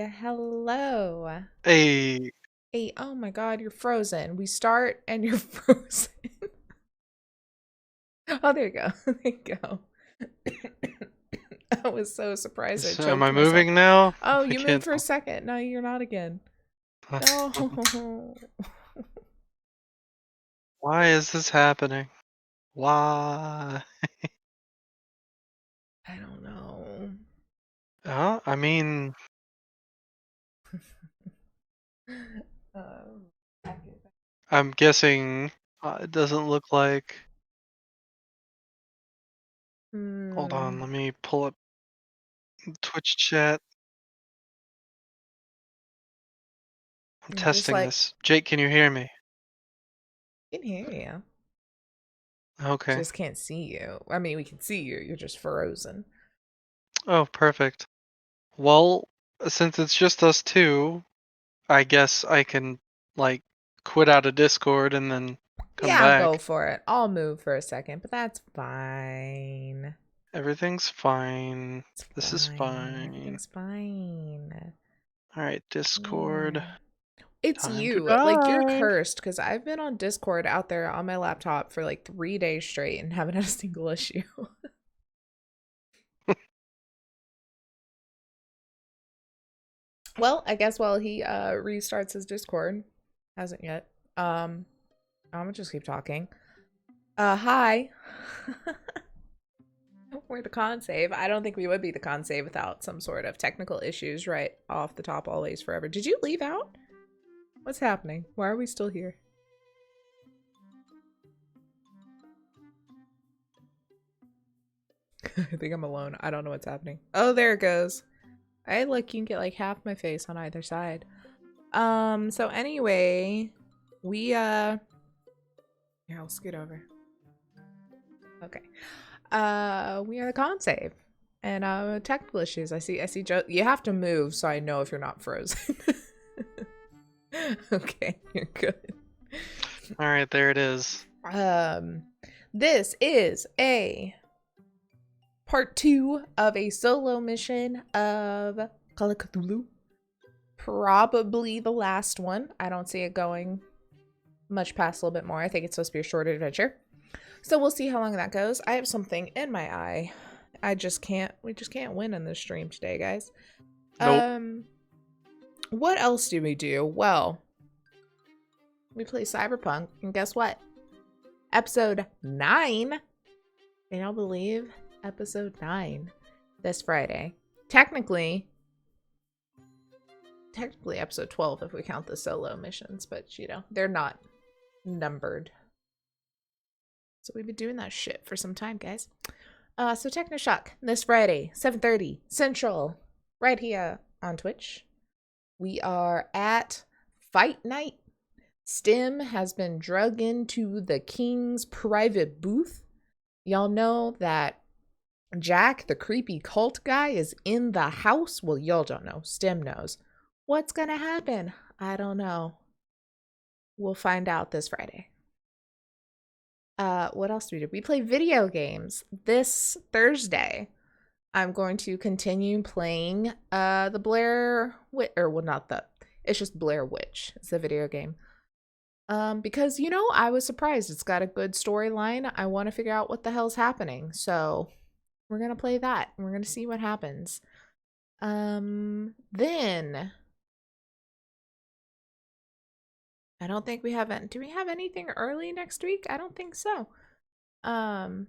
Hello. Hey, Hey, oh my God, you're frozen. We start and you're frozen. Oh, there you go. There you go. I was so surprised I am I choked myself. moving now? Oh, I you moved can't. for a second. No, you're not again. No. Why is this happening? Why? I don't know. I mean, Um, I'm guessing it doesn't look like. Hold on, hmm. let me pull up Twitch chat. I'm I'm just testing like, this. Jake, can you hear me? I can hear you. Okay. Just can't see you. I mean, we can see you. You're just frozen. Oh, perfect. Well, since it's just us two, I guess I can, like, quit out of Discord and then come Yeah, go back. for it. I'll move for a second, but that's fine. Everything's fine. It's This is fine. fine. Everything's fine. Alright, Yeah. Discord. It's Time to you. Like, you're die. cursed because I've been on Discord out there on my laptop for like 3 days straight and haven't had a single issue. Well, I guess while he restarts his Discord, hasn't yet. I'm gonna just keep talking. Hi. We're the con save. I don't think we would be the con save without some sort of technical issues right off the top, always, forever. Did you leave out? What's happening? Why are we still here? I think I'm alone. I don't know what's happening. Oh, there it goes. I look, you can get like half my face on either side. So anyway, we here, I'll scoot over. Okay. We are the con save. And technical issues. I see Joe. You have to move so I know if you're not frozen. Okay, you're good. Alright, there it is. Um this is a part 2 of a solo mission of Call of Cthulhu. Probably the last one. I don't see it going much past a little bit more. I think it's supposed to be a short adventure. So we'll see how long that goes. I have something in my eye. We just can't win in this stream today, guys. Nope. What else do we do? Well, we play Cyberpunk, and guess what? Episode 9. Can y'all believe? Episode 9 this Friday. Technically episode 12 if we count the solo missions, but you know, they're not numbered. So we've been doing that shit for some time, guys. So Technoshock this Friday, 7:30 Central, right here on Twitch. We are at Fight Night. Stim has been drug into the King's private booth. Y'all know that Jack, the creepy cult guy, is in the house. Well, y'all don't know. Stim knows. What's gonna happen? I don't know. We'll find out this Friday. What else do we do? We play video games this Thursday. I'm going to continue playing the Blair Witch, or well, not the. It's just Blair Witch. It's the video game. Because you know, I was surprised. It's got a good storyline. I want to figure out what the hell's happening. So we're gonna play that. And we're gonna see what happens. Then I don't think we have. Do we have anything early next week? I don't think so. Um,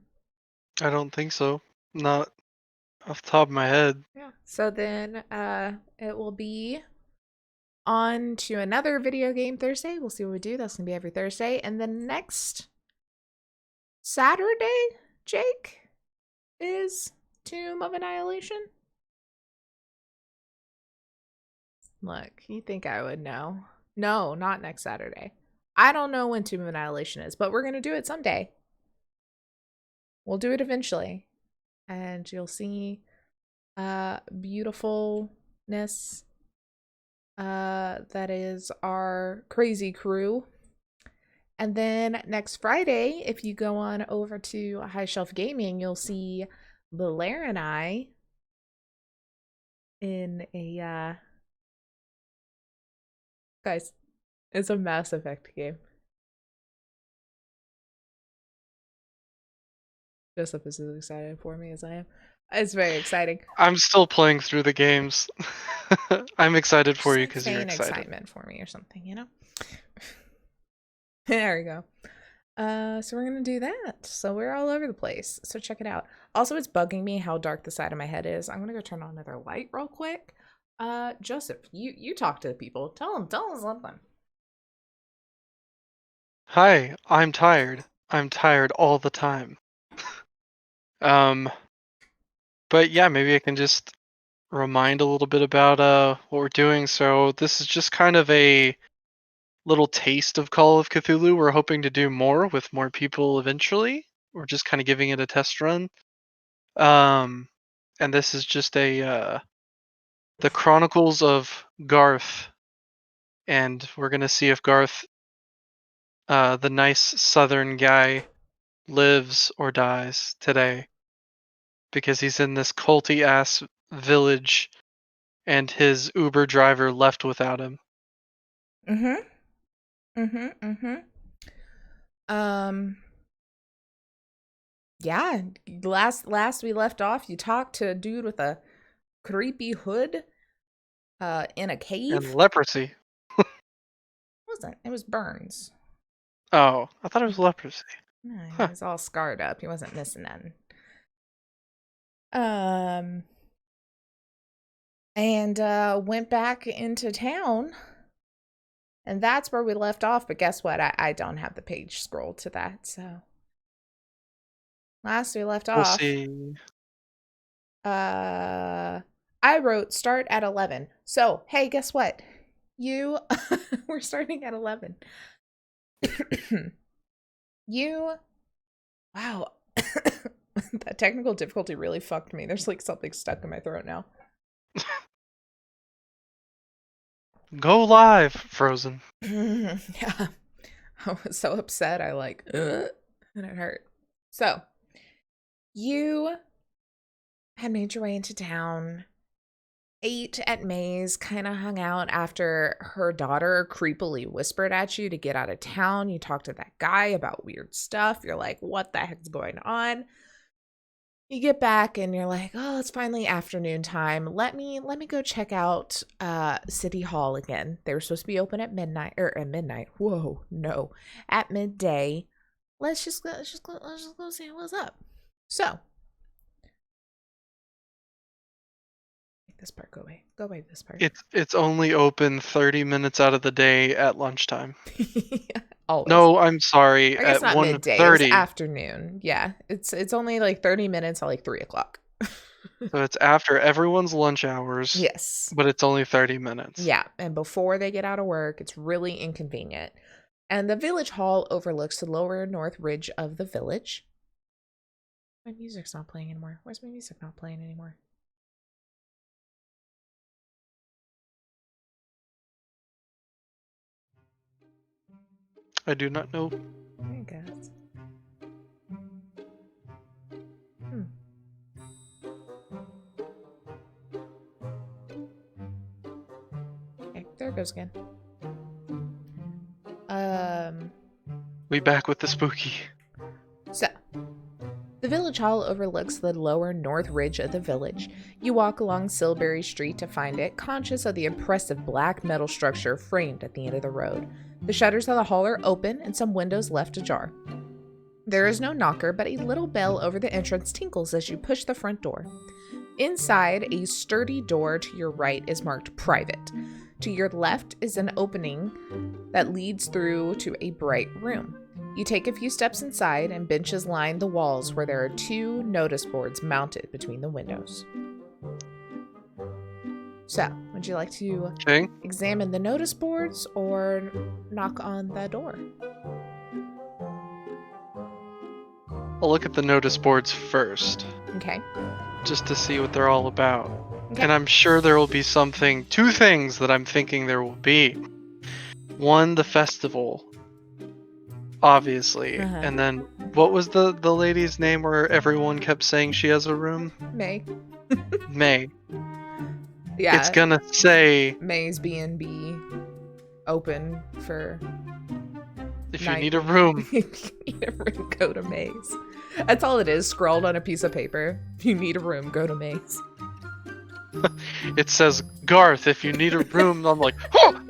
I don't think so. Not off the top of my head. yeah. So then, it will be on to another video game Thursday. We'll see what we do. That's gonna be every Thursday, and then next Saturday, Jake, is Tomb of Annihilation. Look, you think I would know? No, not next Saturday. I don't know when Tomb of Annihilation is, but we're gonna do it someday. We'll do it eventually, and you'll see beautifulness. That is our crazy crew. And then next Friday, if you go on over to High Shelf Gaming, you'll see Blair and I in a Guys, it's a Mass Effect game. Joseph is as excited for me as I am. It's very exciting. I'm still playing through the games. I'm excited for Just you like because you're feign excited. excitement for me or something, you know? There we go. So we're gonna do that. So we're all over the place. So check it out. Also, it's bugging me how dark the side of my head is. I'm gonna go turn on another light real quick. Joseph, you talk to the people. Tell them something. Hi, I'm tired. I'm tired all the time. But yeah, maybe I can just remind a little bit about what we're doing. So this is just kind of a little taste of Call of Cthulhu. We're hoping to do more with more people eventually. We're just kind of giving it a test run. And this is just a the Chronicles of Garth, and we're gonna see if Garth, the nice Southern guy, lives or dies today because he's in this culty ass village, and his Uber driver left without him. Mm-hmm. Mm-hmm. Mm-hmm. Um. Yeah. Last we left off, you talked to a dude with a creepy hood. In a And cave. leprosy. It wasn't. It was burns. Oh, I thought it was leprosy. No, he Huh. was all scarred up. He wasn't missing nothing. Um. And went back into town. And that's where we left off. But guess what? I don't have the page scroll to that. So last we left We'll off, see. I wrote start at 11. So, hey, guess what? You, we're starting at 11. You, wow. That technical difficulty really fucked me. There's like something stuck in my throat now. Go live, Frozen. Yeah. I was so upset. I like, and it hurt. So, you had made your way into town, ate at May's, kind of hung out after her daughter creepily whispered at you to get out of town. You talked to that guy about weird stuff. You're like, what the heck's going on? You get back and you're like, oh, it's finally afternoon time. Let me go check out City Hall again. They were supposed to be open at midnight or at midnight. Whoa, no. At midday. Let's just go see what's up. So this part go away. Go away this part. It's only open 30 minutes out of the day at lunchtime. Always. No, I'm sorry. I guess At not midday. It was 1:30. afternoon. Yeah. It's only like 30 minutes at like 3:00. So it's after everyone's lunch hours, Yes. but it's only 30 minutes. Yeah. And before they get out of work, it's really inconvenient. And the village hall overlooks the lower north ridge of the village. My music's not playing anymore. Where's my music not playing anymore? I do not know. I guess. Okay, there it goes again. We back with the spooky. So, the village hall overlooks the lower north ridge of the village. You walk along Silbury Street to find it, conscious of the impressive black metal structure framed at the end of the road. The shutters of the hall are open and some windows left ajar. There is no knocker, but a little bell over the entrance tinkles as you push the front door. Inside, a sturdy door to your right is marked private. To your left is an opening that leads through to a bright room. You take a few steps inside, and benches line the walls where there are 2 notice boards mounted between the windows. So, would you like to examine the notice boards or knock on the door? I'll look at the notice boards first. Okay. Just to see what they're all about. Okay. And I'm sure there will be 2 things that I'm thinking there will be. One, the festival. Obviously. Uh-huh. And then, what was the lady's name where everyone kept saying she has a room? May. May. Yeah. It's gonna say May's B&B. open for If you need a room. If you need a room, go to Maze. That's all it is, scrawled on a piece of paper. If you need a room, go to Maze. It says, Garth, if you need a room. I'm like, oh!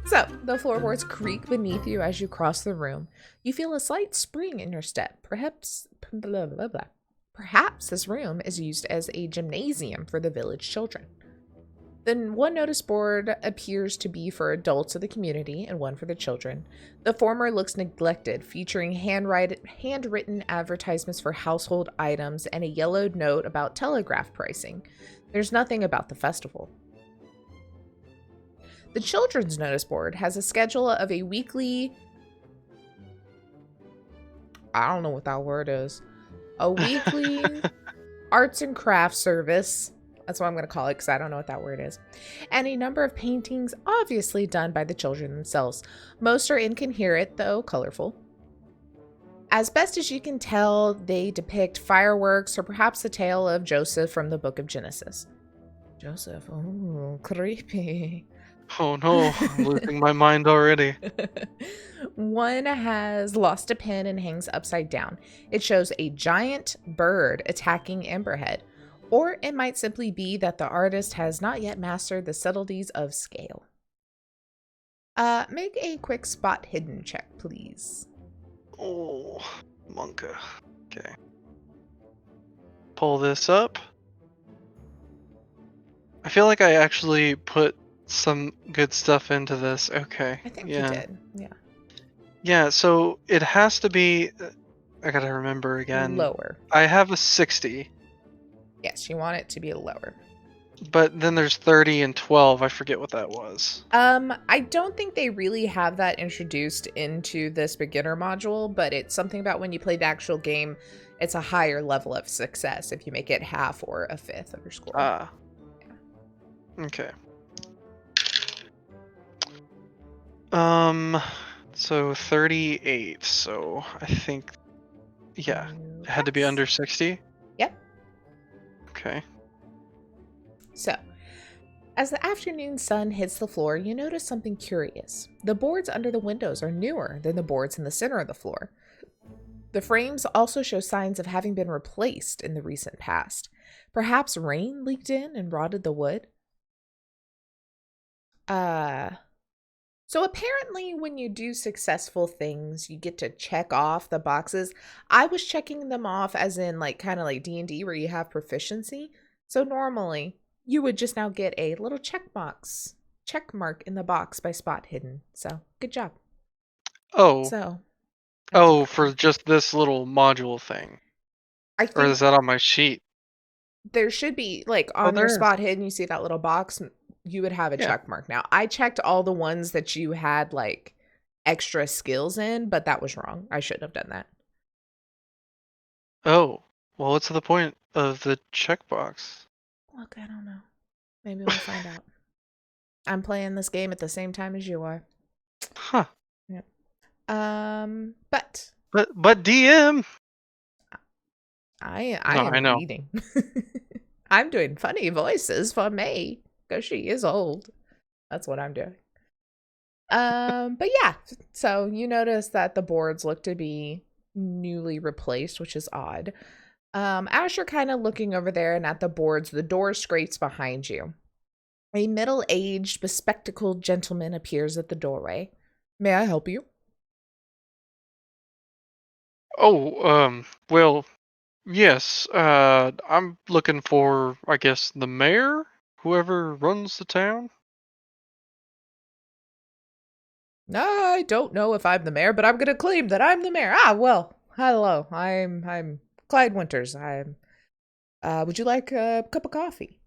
So, the floorboards creak beneath you as you cross the room. You feel a slight spring in your step. Perhaps this room is used as a gymnasium for the village children. Then one notice board appears to be for adults of the community and one for the children. The former looks neglected, featuring handwritten advertisements for household items and a yellowed note about telegraph pricing. There's nothing about the festival. The children's notice board has a schedule of a weekly... I don't know what that word is. A weekly arts and crafts service. That's what I'm going to call it because I don't know what that word is. And a number of paintings obviously done by the children themselves. Most are incoherent, though colorful. As best as you can tell, they depict fireworks or perhaps the tale of Joseph from the book of Genesis. Joseph, oh, creepy. Oh no, I'm losing my mind already. One has lost a pin and hangs upside down. It shows a giant bird attacking Emberhead. Or it might simply be that the artist has not yet mastered the subtleties of scale. Make a quick spot hidden check, please. Oh, Monka. Okay. Pull this up. I feel like I actually put some good stuff into this. Okay. I think you did. Yeah. Yeah, so it has to be... I gotta remember again. Lower. I have a 60. Yes, you want it to be lower. But then there's 30 and 12. I forget what that was. I don't think they really have that introduced into this beginner module, but it's something about when you play the actual game, it's a higher level of success if you make it half or a fifth of your score. Ah. Yeah. Okay. So 38. So I think, yeah, it had to be under 60. Yep. Okay. So, as the afternoon sun hits the floor, you notice something curious. The boards under the windows are newer than the boards in the center of the floor. The frames also show signs of having been replaced in the recent past. Perhaps rain leaked in and rotted the wood? So apparently when you do successful things, you get to check off the boxes. I was checking them off as in like kind of like D&D where you have proficiency. So normally you would just now get a little check mark in the box by spot hidden. So good job. Oh. So. Oh, for just this little module thing. I think or is that on my sheet? There should be like on your spot hidden. You see that little box. You would have a check mark. Now, I checked all the ones that you had like extra skills in, but that was wrong. I shouldn't have done that. Oh, well, what's the point of the checkbox? Look, I don't know. Maybe we'll find out. I'm playing this game at the same time as you are. Huh. Yep. But DM. I am reading. I'm doing funny voices for May. Because she is old. That's what I'm doing. But yeah, so you notice that the boards look to be newly replaced, which is odd. As you're kind of looking over there and at the boards, the door scrapes behind you. A middle-aged, bespectacled gentleman appears at the doorway. May I help you? Oh, well, yes. I'm looking for, I guess, the mayor? Whoever runs the town? I don't know if I'm the mayor, but I'm gonna claim that I'm the mayor. Ah, well, hello. I'm Clyde Winters. Would you like a cup of coffee?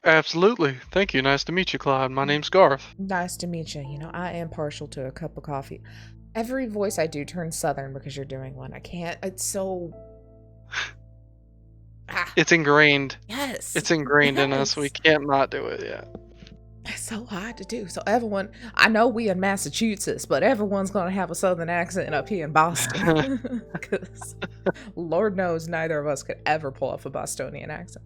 Absolutely. Thank you. Nice to meet you, Clyde. My name's Garth. Nice to meet you. You know, I am partial to a cup of coffee. Every voice I do turns southern because you're doing one. I can't. It's so... It's ingrained. Yes. It's ingrained in us. We can't not do it, yeah. It's so hard to do. So everyone, I know we in Massachusetts, but everyone's going to have a southern accent up here in Boston. Because Lord knows neither of us could ever pull off a Bostonian accent.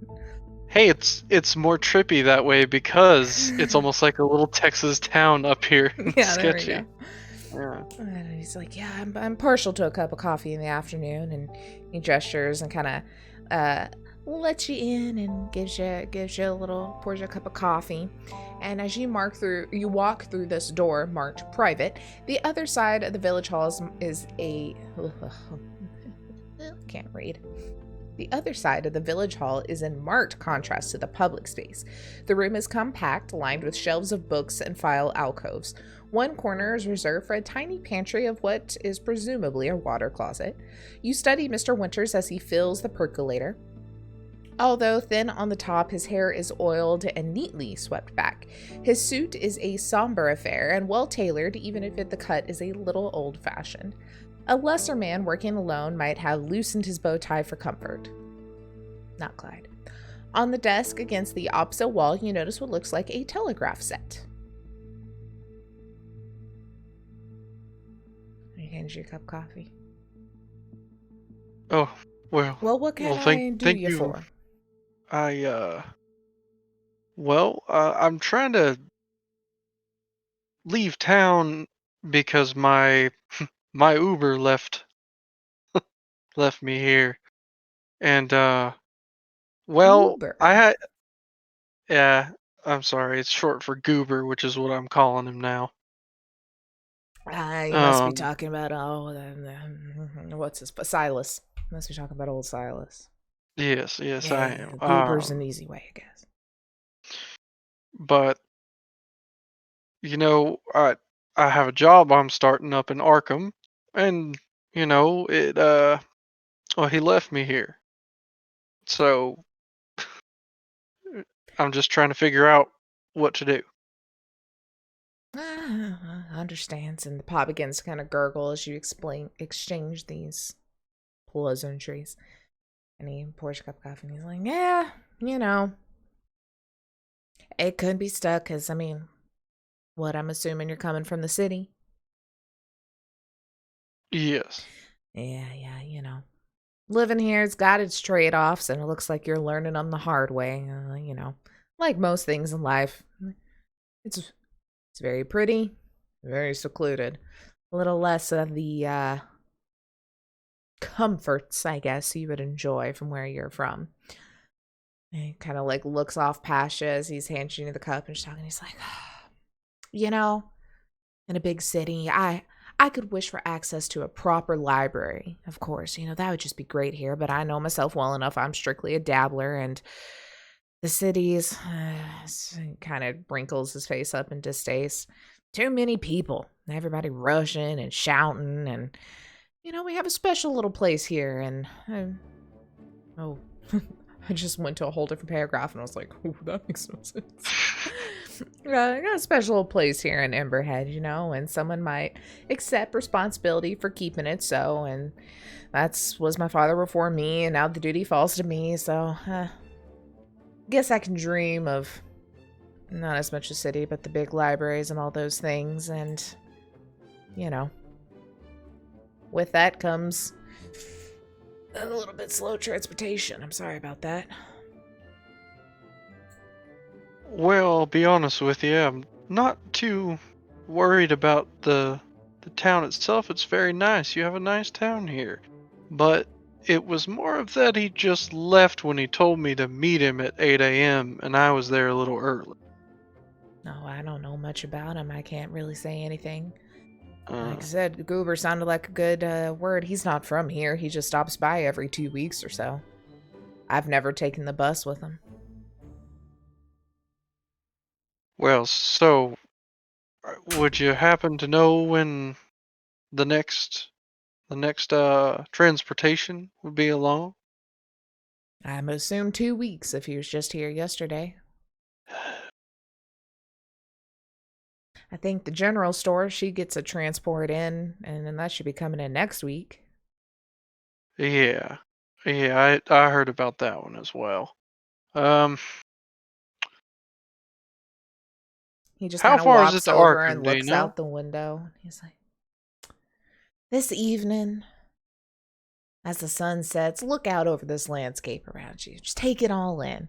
hey, it's more trippy that way because it's almost like a little Texas town up here. It's Yeah, there we sketchy. go. Yeah. And he's like, yeah, I'm partial to a cup of coffee in the afternoon. And he gestures and kind of lets you in and gives you a little, pours you a cup of coffee. And as you walk through this door marked private. The other side of the village hall is a can't read. The other side of the village hall is in marked contrast to the public space. The room is compact, lined with shelves of books and file alcoves. One corner is reserved for a tiny pantry of what is presumably a water closet. You study Mr. Winters as he fills the percolator. Although thin on the top, his hair is oiled and neatly swept back. His suit is a somber affair and well tailored, even if the cut is a little old fashioned. A lesser man working alone might have loosened his bow tie for comfort. Not Clyde. On the desk against the opposite wall, you notice what looks like a telegraph set. Are you getting your cup of coffee? Oh, well. Well, what can Well, I do thank you you. for? I'm trying to leave town because my Uber left me here. And I Uber. had yeah, I'm sorry, it's short for Goober, which is what I'm calling him now. You must be Um, talking about, what's his, Silas. Must be talking about old Silas. yes, I am. Yeah, Goober's an easy way, I guess. But you know, I have a job I'm starting up in Arkham, and well, he left me here. So I'm just trying to figure out what to do. Understands, and the pot begins to kind of gurgle as you exchange these pleasantries. And he pours a cup of coffee and he's like, yeah, you know, it could be stuck because, I mean, what I'm assuming you're coming from the city. Yes. Yeah, you know. Living here's got its trade offs, and it looks like you're learning them the hard way. Like most things in life, it's it's very pretty, very secluded. A little less of the comforts, I guess, you would enjoy from where you're from. And he kind of like looks off past you as he's handing you the cup and talking. He's like, you know, in a big city, I could wish for access to a proper library. Of course, that would just be great here, but I know myself well enough. I'm strictly a dabbler, and the cities kind of wrinkles his face up in distaste. Too many people, everybody rushing and shouting, and we have a special little place here, and oh, I just went to a whole different paragraph, and I was like, oh, that makes no sense. I got a special place here in Emberhead, and someone might accept responsibility for keeping it so, and that's was my father before me, and now the duty falls to me, so guess I can dream of not as much a city, but the big libraries and all those things, and with that comes a little bit slow transportation. I'm sorry about that. Well, I'll be honest with you. I'm not too worried about the town itself. It's very nice. You have a nice town here. But it was more of that he just left when he told me to meet him at 8 a.m. and I was there a little early. No, I don't know much about him. I can't really say anything. Uh, Like I said, Goober sounded like a good word. He's not from here. He just stops by every 2 weeks or so. I've never taken the bus with him. well, so would you happen to know when the next transportation would be along? I'm assume 2 weeks if he was just here yesterday. I think the general store, she gets a transport in, and then that should be coming in next week. Yeah. Yeah, I heard about that one as well. Um, He just how kind of far is it walks to over Arkham, and do you looks know? out the window. He's like, this evening, as the sun sets, look out over this landscape around you. Just take it all in.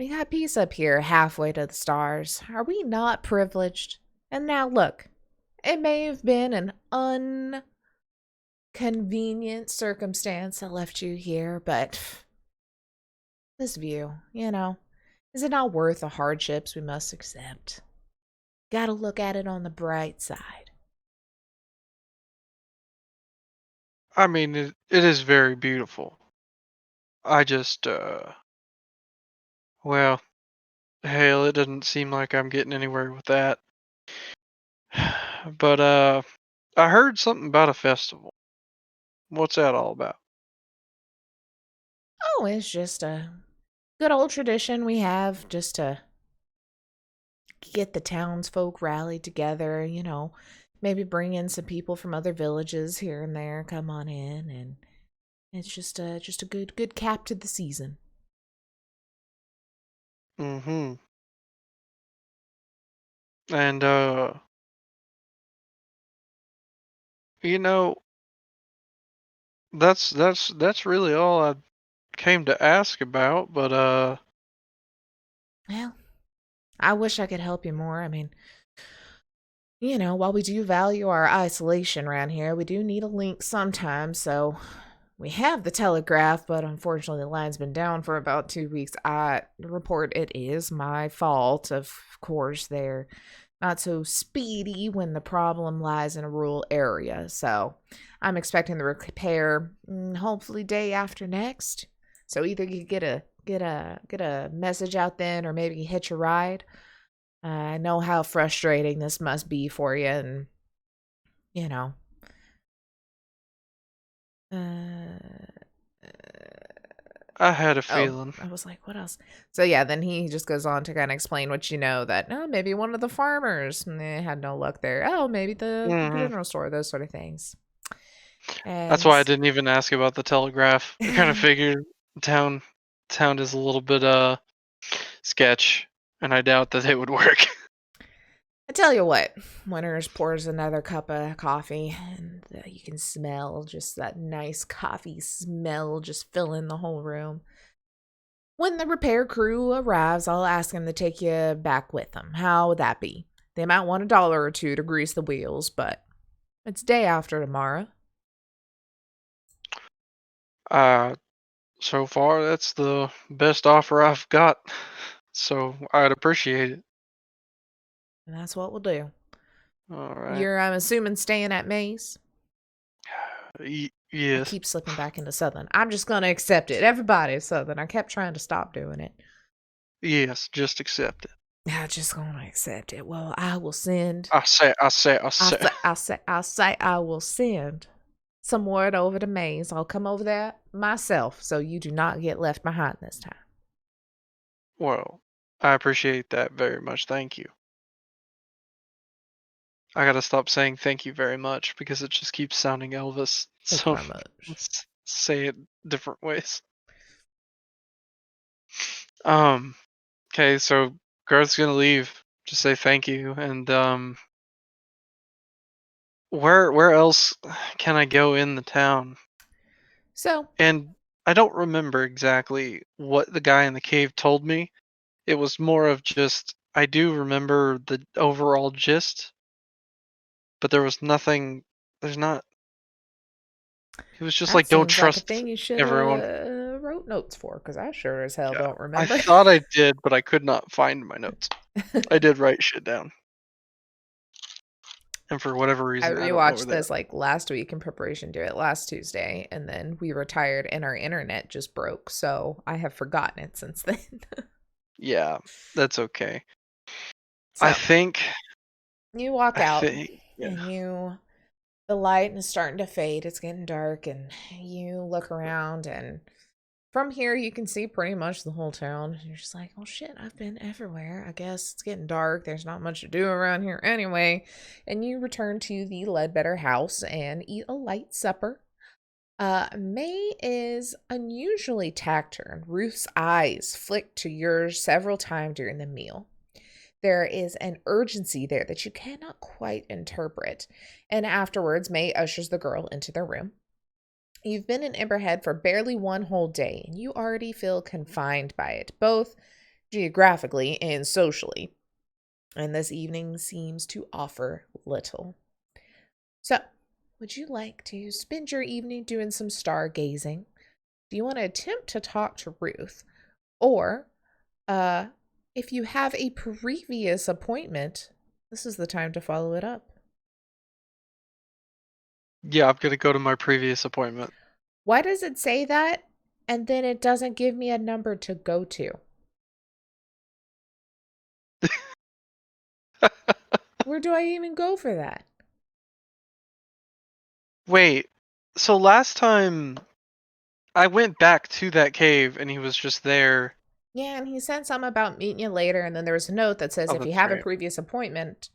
We got peace up here halfway to the stars. Are we not privileged? And now look, it may have been an unconvenient circumstance that left you here, but this view, is it not worth the hardships we must accept? Gotta look at it on the bright side. I mean, it is very beautiful. I just, well, hell, it doesn't seem like I'm getting anywhere with that. But, I heard something about a festival. What's that all about? Oh, it's just a good old tradition we have just to get the townsfolk rallied together, maybe bring in some people from other villages here and there, come on in, and it's just a good cap to the season. Mm-hmm. And, you know, that's really all I came to ask about, but, Well, I wish I could help you more. I mean, while we do value our isolation around here, we do need a link sometimes, so we have the telegraph, but unfortunately the line's been down for about 2 weeks. I report it is my fault. Of course, they're not so speedy when the problem lies in a rural area, so I'm expecting the repair hopefully day after next. So either you get a message out then, or maybe hitch a ride. I know how frustrating this must be for you, and you know. Uh, I had a oh, feeling. I was like, what else? So yeah, then he just goes on to kind of explain what that maybe one of the farmers had no luck there. Oh, maybe the Mhm. general store, those sort of things. That's And why I didn't even ask about the telegraph. I kind of figured town town is a little bit sketch, and I doubt that it would work. I tell you what, Winters pours another cup of coffee, and you can smell just that nice coffee smell just filling the whole room. When the repair crew arrives, I'll ask them to take you back with them. How would that be? They might want $1 or $2 to grease the wheels, but it's day after tomorrow. uh, so far that's the best offer I've got, so I'd appreciate it. And that's what we'll do. All right. You're, I'm assuming, staying at Maze? I Yes. keep slipping back into Southern. I'm just going to accept it. Everybody's Southern. I kept trying to stop doing it. Yes. Just accept it. I'm just going to accept it. Well, I will send. I say. I say. I I say. say, I say, I say, I will send some word over to Maze. I'll come over there myself, so you do not get left behind this time. Well, I appreciate that very much. Thank you. I gotta stop saying thank you very much because it just keeps sounding Elvis. Thank you So very much. let's say it different ways. Um. Okay. So Garth's gonna leave. Just say thank you. And where else can I go in the town? So, And I don't remember exactly what the guy in the cave told me. It was more of just I do remember the overall gist, but there was nothing. There's not. It was just that like don't seems like a trust thing you should everyone. wrote notes for, because I sure as hell Yeah. don't I remember. thought I did, but I could not find my notes. I did write shit down, and for whatever I reason, I don't know where rewatched they are. this like last week in preparation to it last Tuesday, and then we retired and our internet just broke, so I have forgotten it since then. Yeah, that's okay. I So think. you walk I out, think. Yeah. and the light is starting to fade. It's getting dark, and you look around, and from here you can see pretty much the whole town. You're just like, oh shit, I've been everywhere. I guess it's getting dark. There's not much to do around here anyway. And you return to the Ledbetter house and eat a light supper. May is unusually taciturn. Ruth's eyes flick to yours several times during the meal. There is an urgency there that you cannot quite interpret. And afterwards, May ushers the girl into their room. You've been in Emberhead for barely one whole day, and you already feel confined by it, both geographically and socially, and this evening seems to offer little. So, would you like to spend your evening doing some stargazing? Do you want to attempt to talk to Ruth? Or, if you have a previous appointment, this is the time to follow it up. Yeah, I'm gonna go to my previous appointment. Why does it say that and then it doesn't give me a number to go to? Where do I even go for that? Wait, so last time I went back to that cave and he was just there. Yeah, and he said something about meeting you later, and then there was a note that says Oh, if you that's have a right. previous appointment,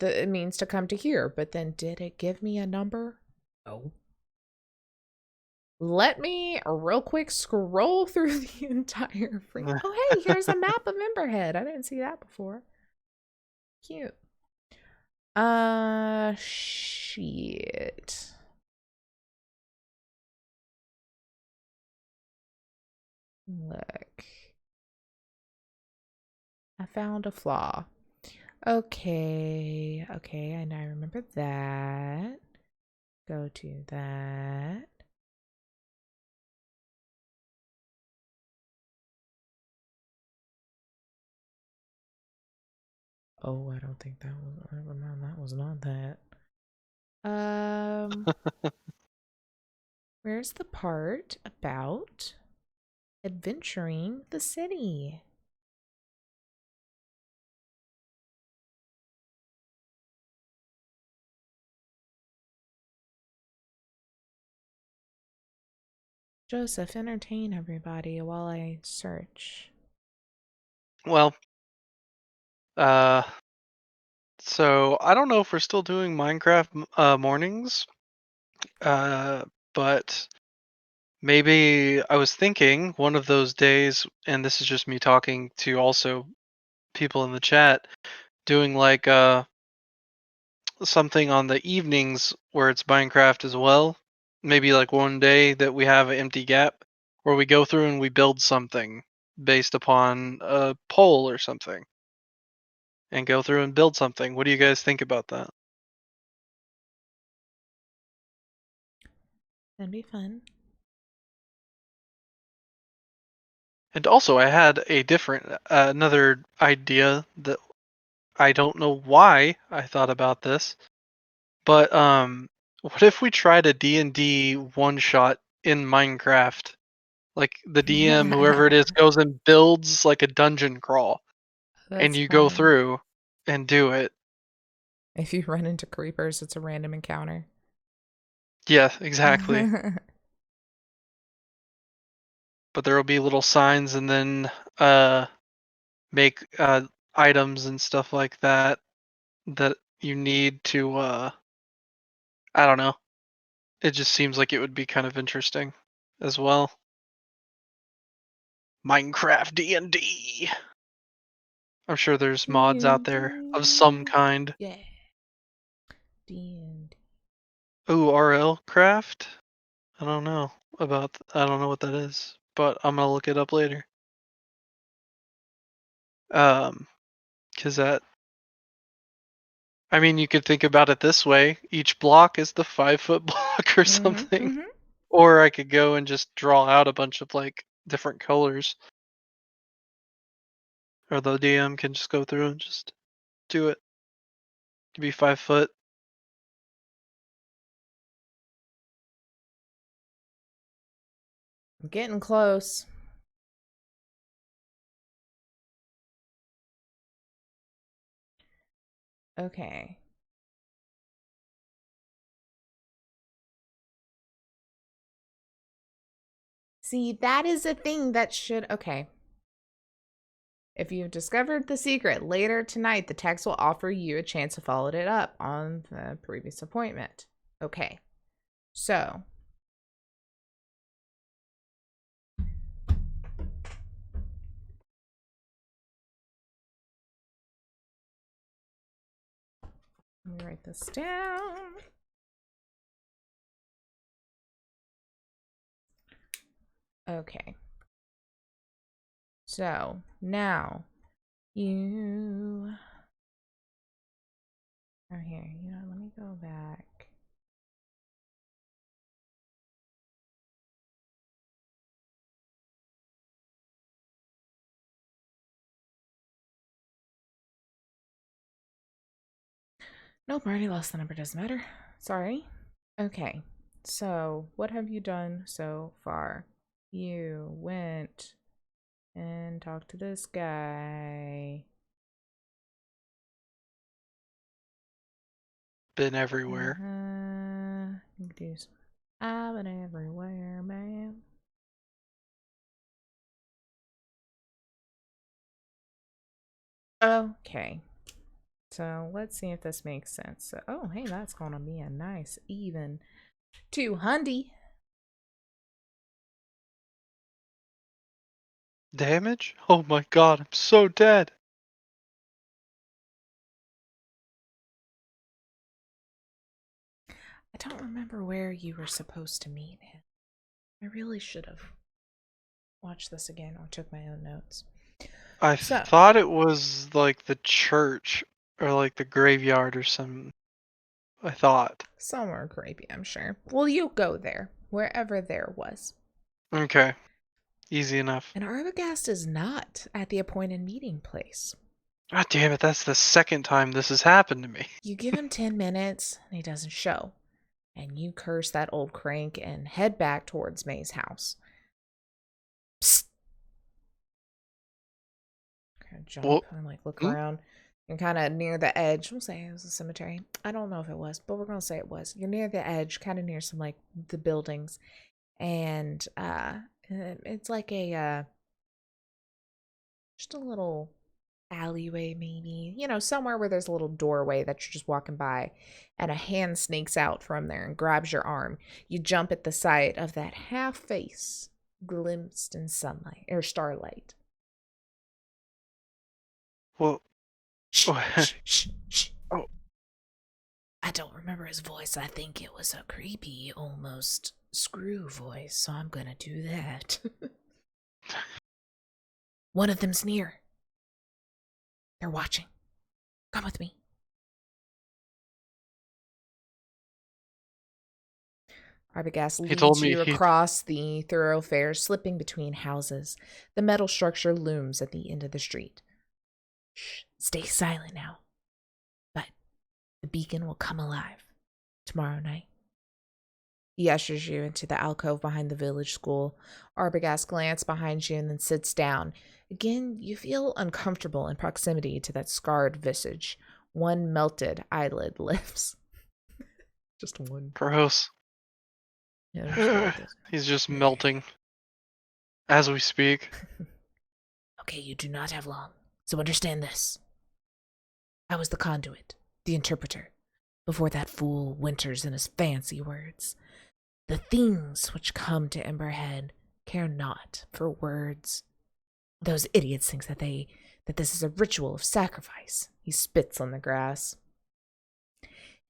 it means to come to here. But then did it give me a number? No. Let me real quick scroll through the entire free. Oh, hey, here's a map of Emberhead. I didn't see that before. Cute. Shit. Look. I found a flaw. Okay. Okay, and I remember that. Go to that. Oh, I don't think that was. Never mind, that was not that. Where's the part about adventuring the city? Joseph, entertain everybody while I search. Well, uh, so I don't know if we're still doing Minecraft mornings, but maybe I was thinking one of those days, and this is just me talking to also people in the chat, doing like something on the evenings where it's Minecraft as well. Maybe like one day that we have an empty gap where we go through and we build something based upon a poll or something and go through and build something. What do you guys think about that? That'd be fun. And also, I had a different, another idea that I don't know why I thought about this, but what if we tried a D&D one shot in Minecraft? Like the DM, whoever it is, goes and builds like a dungeon crawl, and That's you go fun. through and do it. If you run into creepers, it's a random encounter. Yeah, exactly. But there will be little signs, and then make items and stuff like that that you need to. I don't know. It just seems like it would be kind of interesting as well. Minecraft D&D. I'm sure there's mods out there of some D&D. kind. Yeah. D&D. Ooh, RL craft? I don't know I don't know what that is, but I'm gonna look it up later. Um, cause that, I mean, you could think about it this way: each block is the 5 foot block or Mm-hmm. something. Mm-hmm. Or I could go and just draw out a bunch of like different colors, or the DM can just go through and just do it. To be 5 foot. I'm getting close. Okay. See, that is a thing that should. Okay. If you've discovered the secret later tonight, the text will offer you a chance to follow it up on the previous appointment. Okay. So, let me write this down. Okay. So now you. Oh, here. Let me go back. Nope, already lost the number. Doesn't matter. Sorry. Okay. So, what have you done so far? You went and talked to this guy. Been everywhere. I've been everywhere, man. Okay. So let's see if this makes sense. So, oh, hey, that's gonna be a nice even 200. Damage? Oh my god, I'm so dead. I don't remember where you were supposed to meet him. I really should have watched this again or took my own notes. I So, thought it was like the church or like the graveyard or some. I thought. somewhere creepy, I'm sure. Well, you go there, wherever there was. Okay, easy enough. And Arbogast is not at the appointed meeting place. God damn it, that's the second time this has happened to me. You give him 10 minutes and he doesn't show. And you curse that old crank and head back towards May's house. Psst. Kind of jump Well, and look around. You're kind of near the edge. We'll say it was a cemetery. I don't know if it was, but we're gonna say it was. You're near the edge, kind of near some the buildings, and it's like a just a little alleyway, maybe. Somewhere where there's a little doorway that you're just walking by, and a hand snakes out from there and grabs your arm. You jump at the sight of that half face glimpsed in sunlight or starlight. well, Shh, oh, shh, shh, shh. I don't remember his voice. I think it was a creepy, almost screw voice, so I'm gonna do that. One of them's near. They're watching. Come with me. Arbogast he told leads me you he. across the thoroughfare, slipping between houses. The metal structure looms at the end of the street. Shh, stay silent now. But the beacon will come alive tomorrow night. He ushers you into the alcove behind the village school. Arbogast glances behind you and then sits down. Again, you feel uncomfortable in proximity to that scarred visage. One melted eyelid lifts. Just one. Gross. Yeah, He's just melting as we speak. Okay, you do not have long. So understand this. I was the conduit, the interpreter, before that fool Winters and his fancy words. The things which come to Emberhead care not for words. Those idiots think that this is a ritual of sacrifice. He spits on the grass.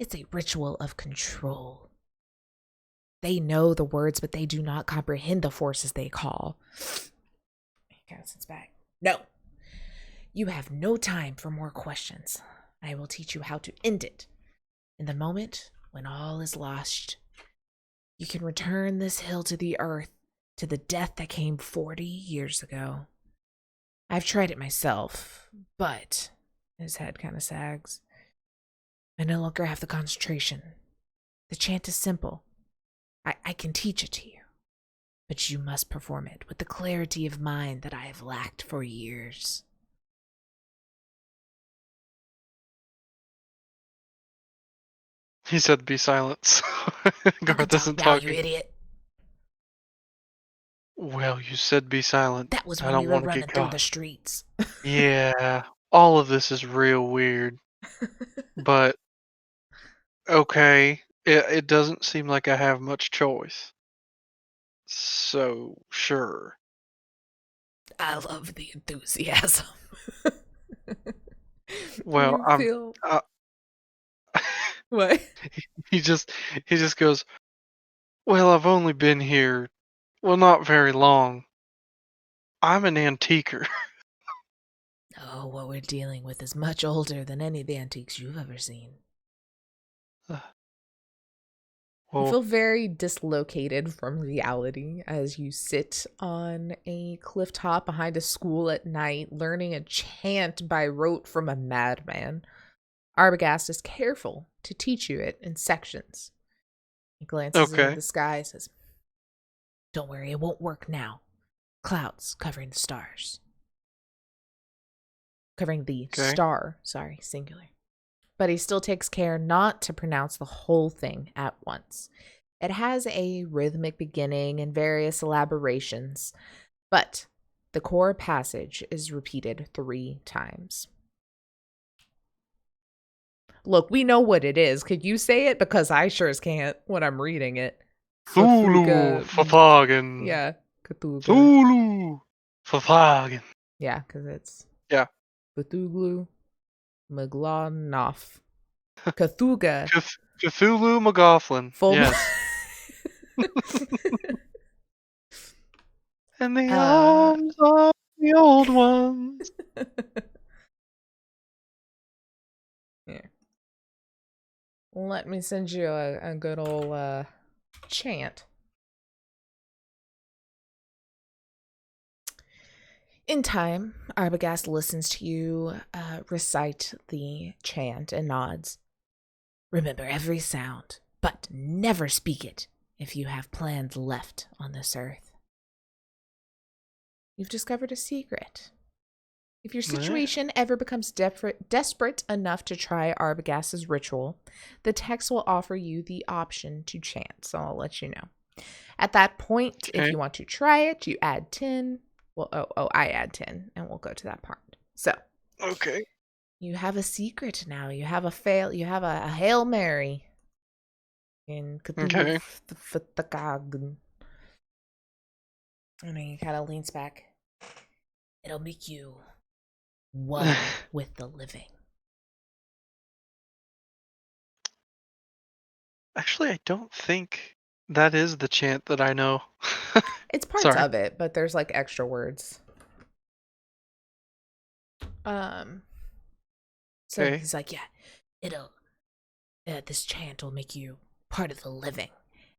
It's a ritual of control. They know the words, but they do not comprehend the forces they call. He kind of sits back. No. You have no time for more questions. I will teach you how to end it. In the moment when all is lost, you can return this hill to the earth, to the death that came 40 years ago. I've tried it myself, but his head kind of sags. I no longer have the concentration. The chant is simple. I can teach it to you, but you must perform it with the clarity of mind that I have lacked for years. He said be silent. So You can Garth talk isn't now, you talking. idiot. Well, you said be silent. That was I when we don't were want to get running through caught. the streets. Yeah, all of this is real weird. But okay, it doesn't seem like I have much choice. So sure. I love the enthusiasm. Well, You feel uh, what? he just he just goes, "Well, I've only been here, well, not very long, I'm an antiquer. Oh, what we're dealing with is much older than any of the antiques you've ever seen. You Well, feel very dislocated from reality as you sit on a cliff top behind a school at night, learning a chant by rote from a madman. Arbogast is careful to teach you it in sections. He glances into okay. the sky and says, "Don't worry, it won't work now. Clouds covering the stars." Covering the Okay. star, sorry, singular. But he still takes care not to pronounce the whole thing at once. It has a rhythmic beginning and various elaborations, but the core passage is repeated 3 times. Look, we know what it is. Could you say it? Because I sure as can't when I'm reading it. Cthulhu, Verfagen. Yeah, Cthulhu. Cthulhu, Verfagen. Yeah, because it's Yeah. Cthulhu, Maglonoff, Cthulhu. Cthulhu McGofflin. Full. Yes. In the uh, arms of the old ones. yeah. Let me send you a good old chant. In time, Arbogast listens to you recite the chant and nods. Remember every sound, but never speak it if you have plans left on this earth. You've discovered a secret. If your situation ever becomes desperate enough to try Arbogast's ritual, the text will offer you the option to chant, so I'll let you know. At that point, if you want to try it, you add 10. Well, I add 10, and we'll go to that part. So, Okay. you have a secret now. You have a Hail Mary in Cthulhu. Okay. And then he kind of leans back. It'll make you one with the living. Actually, I don't think that is the chant that I know. It's parts Sorry. of it, but there's like extra words. So Okay. he's like, yeah, this chant will make you part of the living.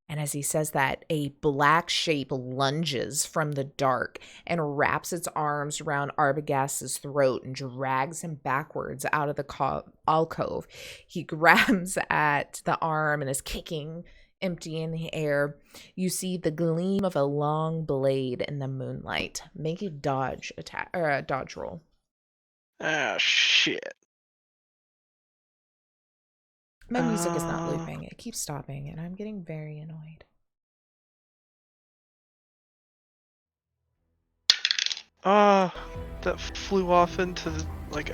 And as he says that, a black shape lunges from the dark and wraps its arms around Arbogast's throat and drags him backwards out of the alcove. He grabs at the arm and is kicking empty in the air. You see the gleam of a long blade in the moonlight. Make a dodge attack or a dodge roll. Ah, shit. My music is not looping. It keeps stopping, and I'm getting very annoyed. That flew off into the,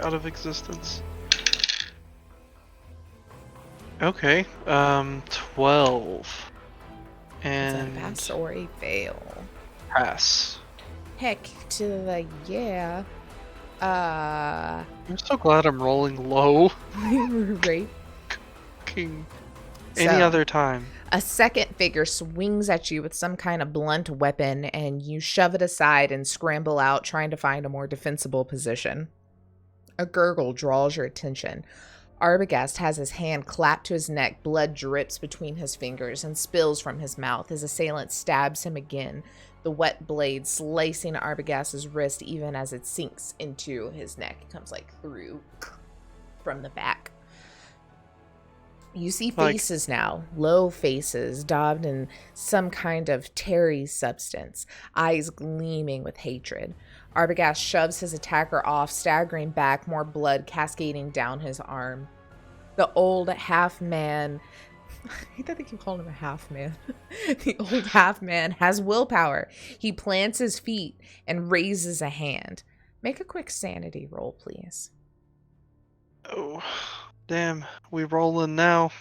out of existence. Okay, 12. And Is that a pass or a fail? pass. Heck to the yeah. I'm so glad I'm rolling low. Right. Any other time. A second figure swings at you with some kind of blunt weapon, and you shove it aside and scramble out, trying to find a more defensible position. A gurgle draws your attention. Arbogast has his hand clapped to his neck. Blood drips between his fingers and spills from his mouth. His assailant stabs him again, the wet blade slicing Arbogast's wrist even as it sinks into his neck. It comes through from the back. You see faces now, low faces, daubed in some kind of tarry substance, eyes gleaming with hatred. Arbogast shoves his attacker off, staggering back, more blood cascading down his arm. The old half-man... I hate that they keep calling him a half-man. The old half-man has willpower. He plants his feet and raises a hand. Make a quick sanity roll, please. Oh, damn. We rolling now.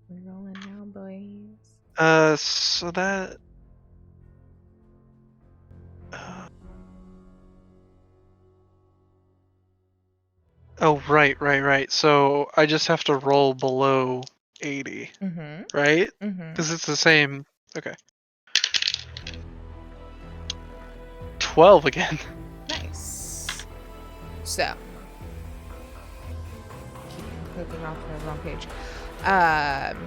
We're rolling now, boys. So that... Oh, right. So I just have to roll below 80, right? Because it's the same. Okay. 12 again. Nice. So, keep clicking off the wrong page.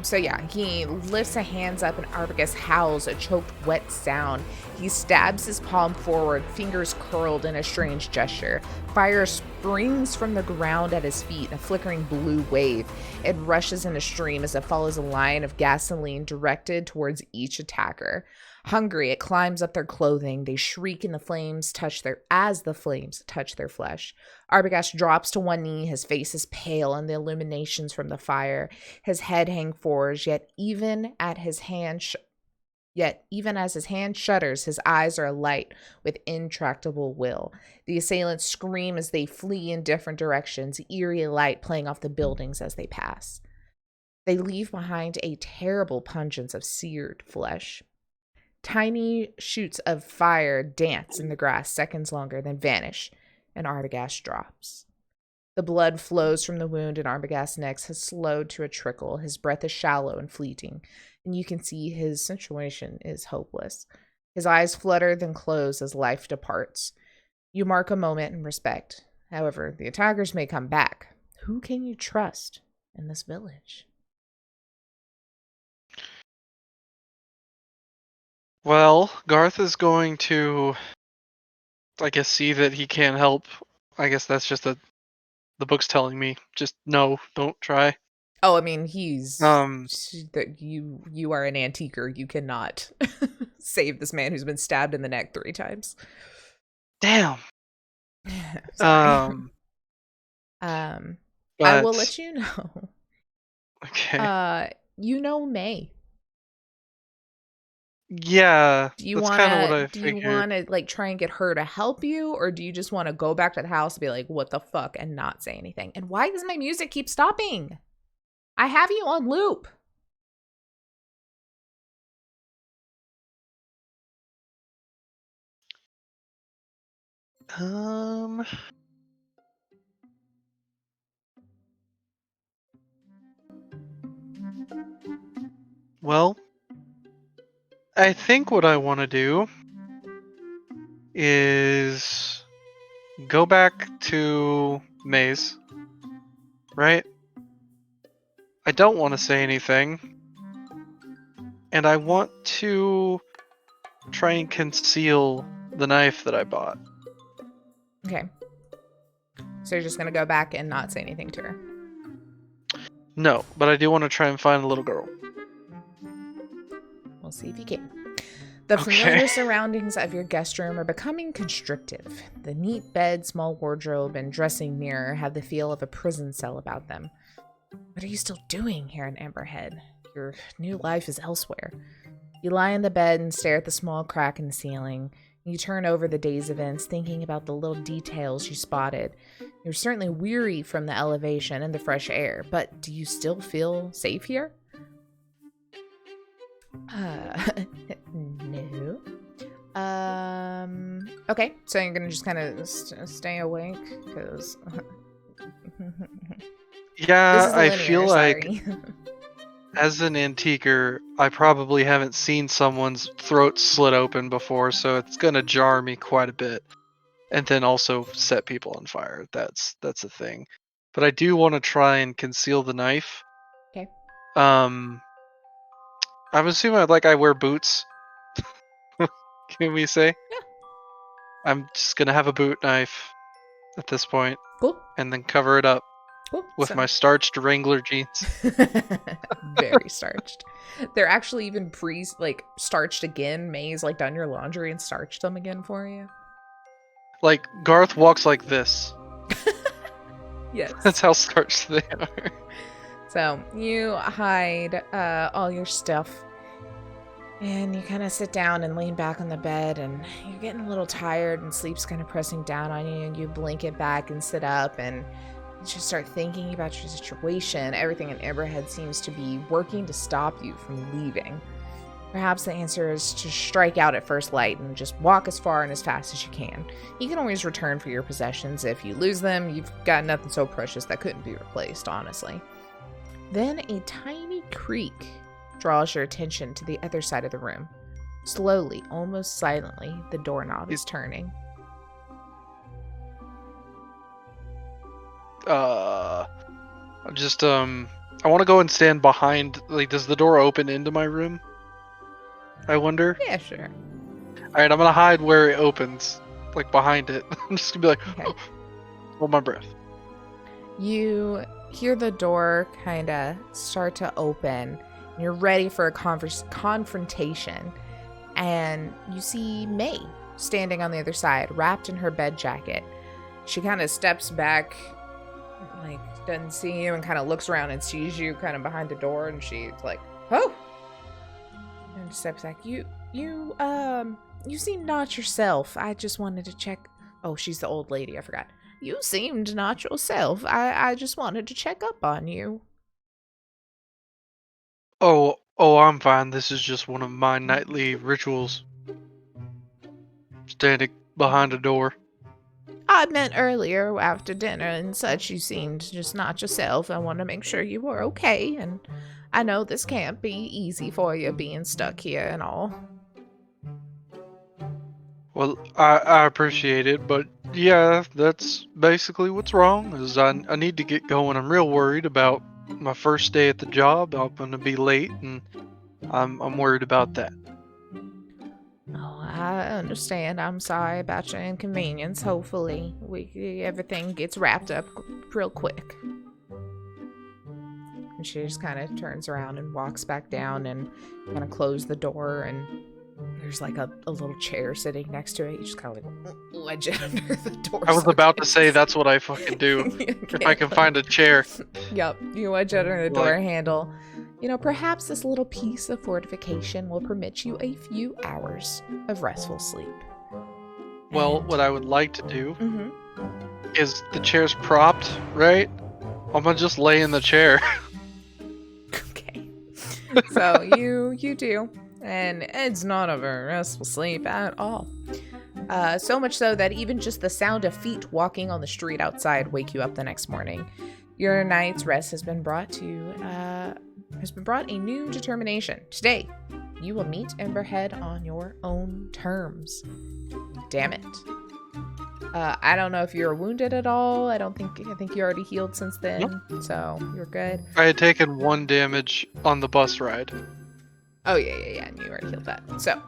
So yeah, he lifts his hands up and Arbagus howls a choked, wet sound. He stabs his palm forward, fingers curled in a strange gesture. Fire springs from the ground at his feet in a flickering blue wave. It rushes in a stream as it follows a line of gasoline directed towards each attacker. Hungry, it climbs up their clothing. They shriek as the flames touch their flesh. Arbogast drops to one knee. His face is pale in the illuminations from the fire. His head hangs forward, yet even as his hand shudders, his eyes are alight with intractable will. The assailants scream as they flee in different directions, eerie light playing off the buildings as they pass. They leave behind a terrible pungence of seared flesh. Tiny shoots of fire dance in the grass seconds longer, then vanish, and Arbogast drops. The blood flows from the wound in Arbogast's neck has slowed to a trickle. His breath is shallow and fleeting, and you can see his situation is hopeless. His eyes flutter, then close as life departs. You mark a moment in respect. However, the attackers may come back. Who can you trust in this village? Well, Garth is going to, I guess, see that he can't help. I guess that's just the book's telling me. Just no, don't try. Oh, I mean, he's Um, that you are an antiquer. You cannot save this man who's been stabbed in the neck 3 times. Damn. Sorry. I will But let you know. okay. You know May. Yeah, Do you that's kind of what I do you figured. wanna like try and get her to help you, or do you just want to go back to the house and be like, what the fuck, and not say anything? And why does my music keep stopping? I have you on loop. Um, well, I think what I want to do is go back to Maze, right? I don't want to say anything, and I want to try and conceal the knife that I bought. Okay. So you're just gonna go back and not say anything to her. No, but I do want to try and find a little girl. We'll see if you can. The familiar surroundings of your guest room are becoming constrictive. The neat bed, small wardrobe, and dressing mirror have the feel of a prison cell about them. What are you still doing here in Amberhead? Your new life is elsewhere. You lie in the bed and stare at the small crack in the ceiling. You turn over the day's events, thinking about the little details you spotted. You're certainly weary from the elevation and the fresh air, but do you still feel safe here? No. Okay, so you're gonna just kind of stay awake, because... Yeah, I linear, feel like sorry. as an antiquer, I probably haven't seen someone's throat slit open before, so it's gonna jar me quite a bit. And then also set people on fire. That's a thing. But I do want to try and conceal the knife. Okay. I'm assuming I wear boots. Can we say? Yeah. I'm just gonna have a boot knife at this point, Cool. and then cover it up Cool. with my starched Wrangler jeans. Very starched. They're actually even starched again. May's done your laundry and starched them again for you. Like Garth walks like this. Yes. That's how starched they are. So you hide all your stuff, and you kind of sit down and lean back on the bed, and you're getting a little tired, and sleep's kind of pressing down on you, and you blink it back and sit up, and you just start thinking about your situation. Everything in Amberhead seems to be working to stop you from leaving. Perhaps the answer is to strike out at first light and just walk as far and as fast as you can. You can always return for your possessions. If you lose them, you've got nothing so precious that couldn't be replaced, honestly. Then a tiny creak draws your attention to the other side of the room. Slowly, almost silently, the doorknob is turning. I want to go and stand behind. Like, does the door open into my room? I wonder. Yeah, sure. All right, I'm gonna hide where it opens, like behind it. I'm just gonna be like, Okay. hold my breath. You hear the door kind of start to open. And you're ready for a confrontation. And you see May standing on the other side, wrapped in her bed jacket. She kind of steps back, like, doesn't see you, and kind of looks around and sees you kind of behind the door. And she's like, oh! And steps back. You seem not yourself. I just wanted to check. Oh, she's the old lady. I forgot. You seemed not yourself. I just wanted to check up on you. Oh, I'm fine. This is just one of my nightly rituals. Standing behind a door. I meant earlier after dinner and such. You seemed just not yourself. I want to make sure you were okay. And I know this can't be easy for you being stuck here and all. Well, I appreciate it, but yeah, that's basically what's wrong. Is I need to get going. I'm real worried about my first day at the job. I'm gonna be late, and I'm worried about that. Oh, I understand. I'm sorry about your inconvenience. Hopefully, everything gets wrapped up real quick. And she just kind of turns around and walks back down and kind of closes the door. And there's like a little chair sitting next to it. You just kind of like wedge it under the door. I was about to say that's what I fucking do. If I can find a chair. Yep, you wedge it under the door handle. You know, perhaps this little piece of fortification will permit you a few hours of restful sleep. Well, what I would like to do is the chair's propped, right? I'm gonna just lay in the chair. Okay. So you do, and it's not a very restful sleep at all. So much so that even just the sound of feet walking on the street outside wake you up the next morning. Your night's rest has been brought a new determination. Today, you will meet Emberhead on your own terms. Damn it. I don't know if you're wounded at all. I think you already healed since then, so you're good. I had taken 1 damage on the bus ride. Oh yeah, and you already healed that. So,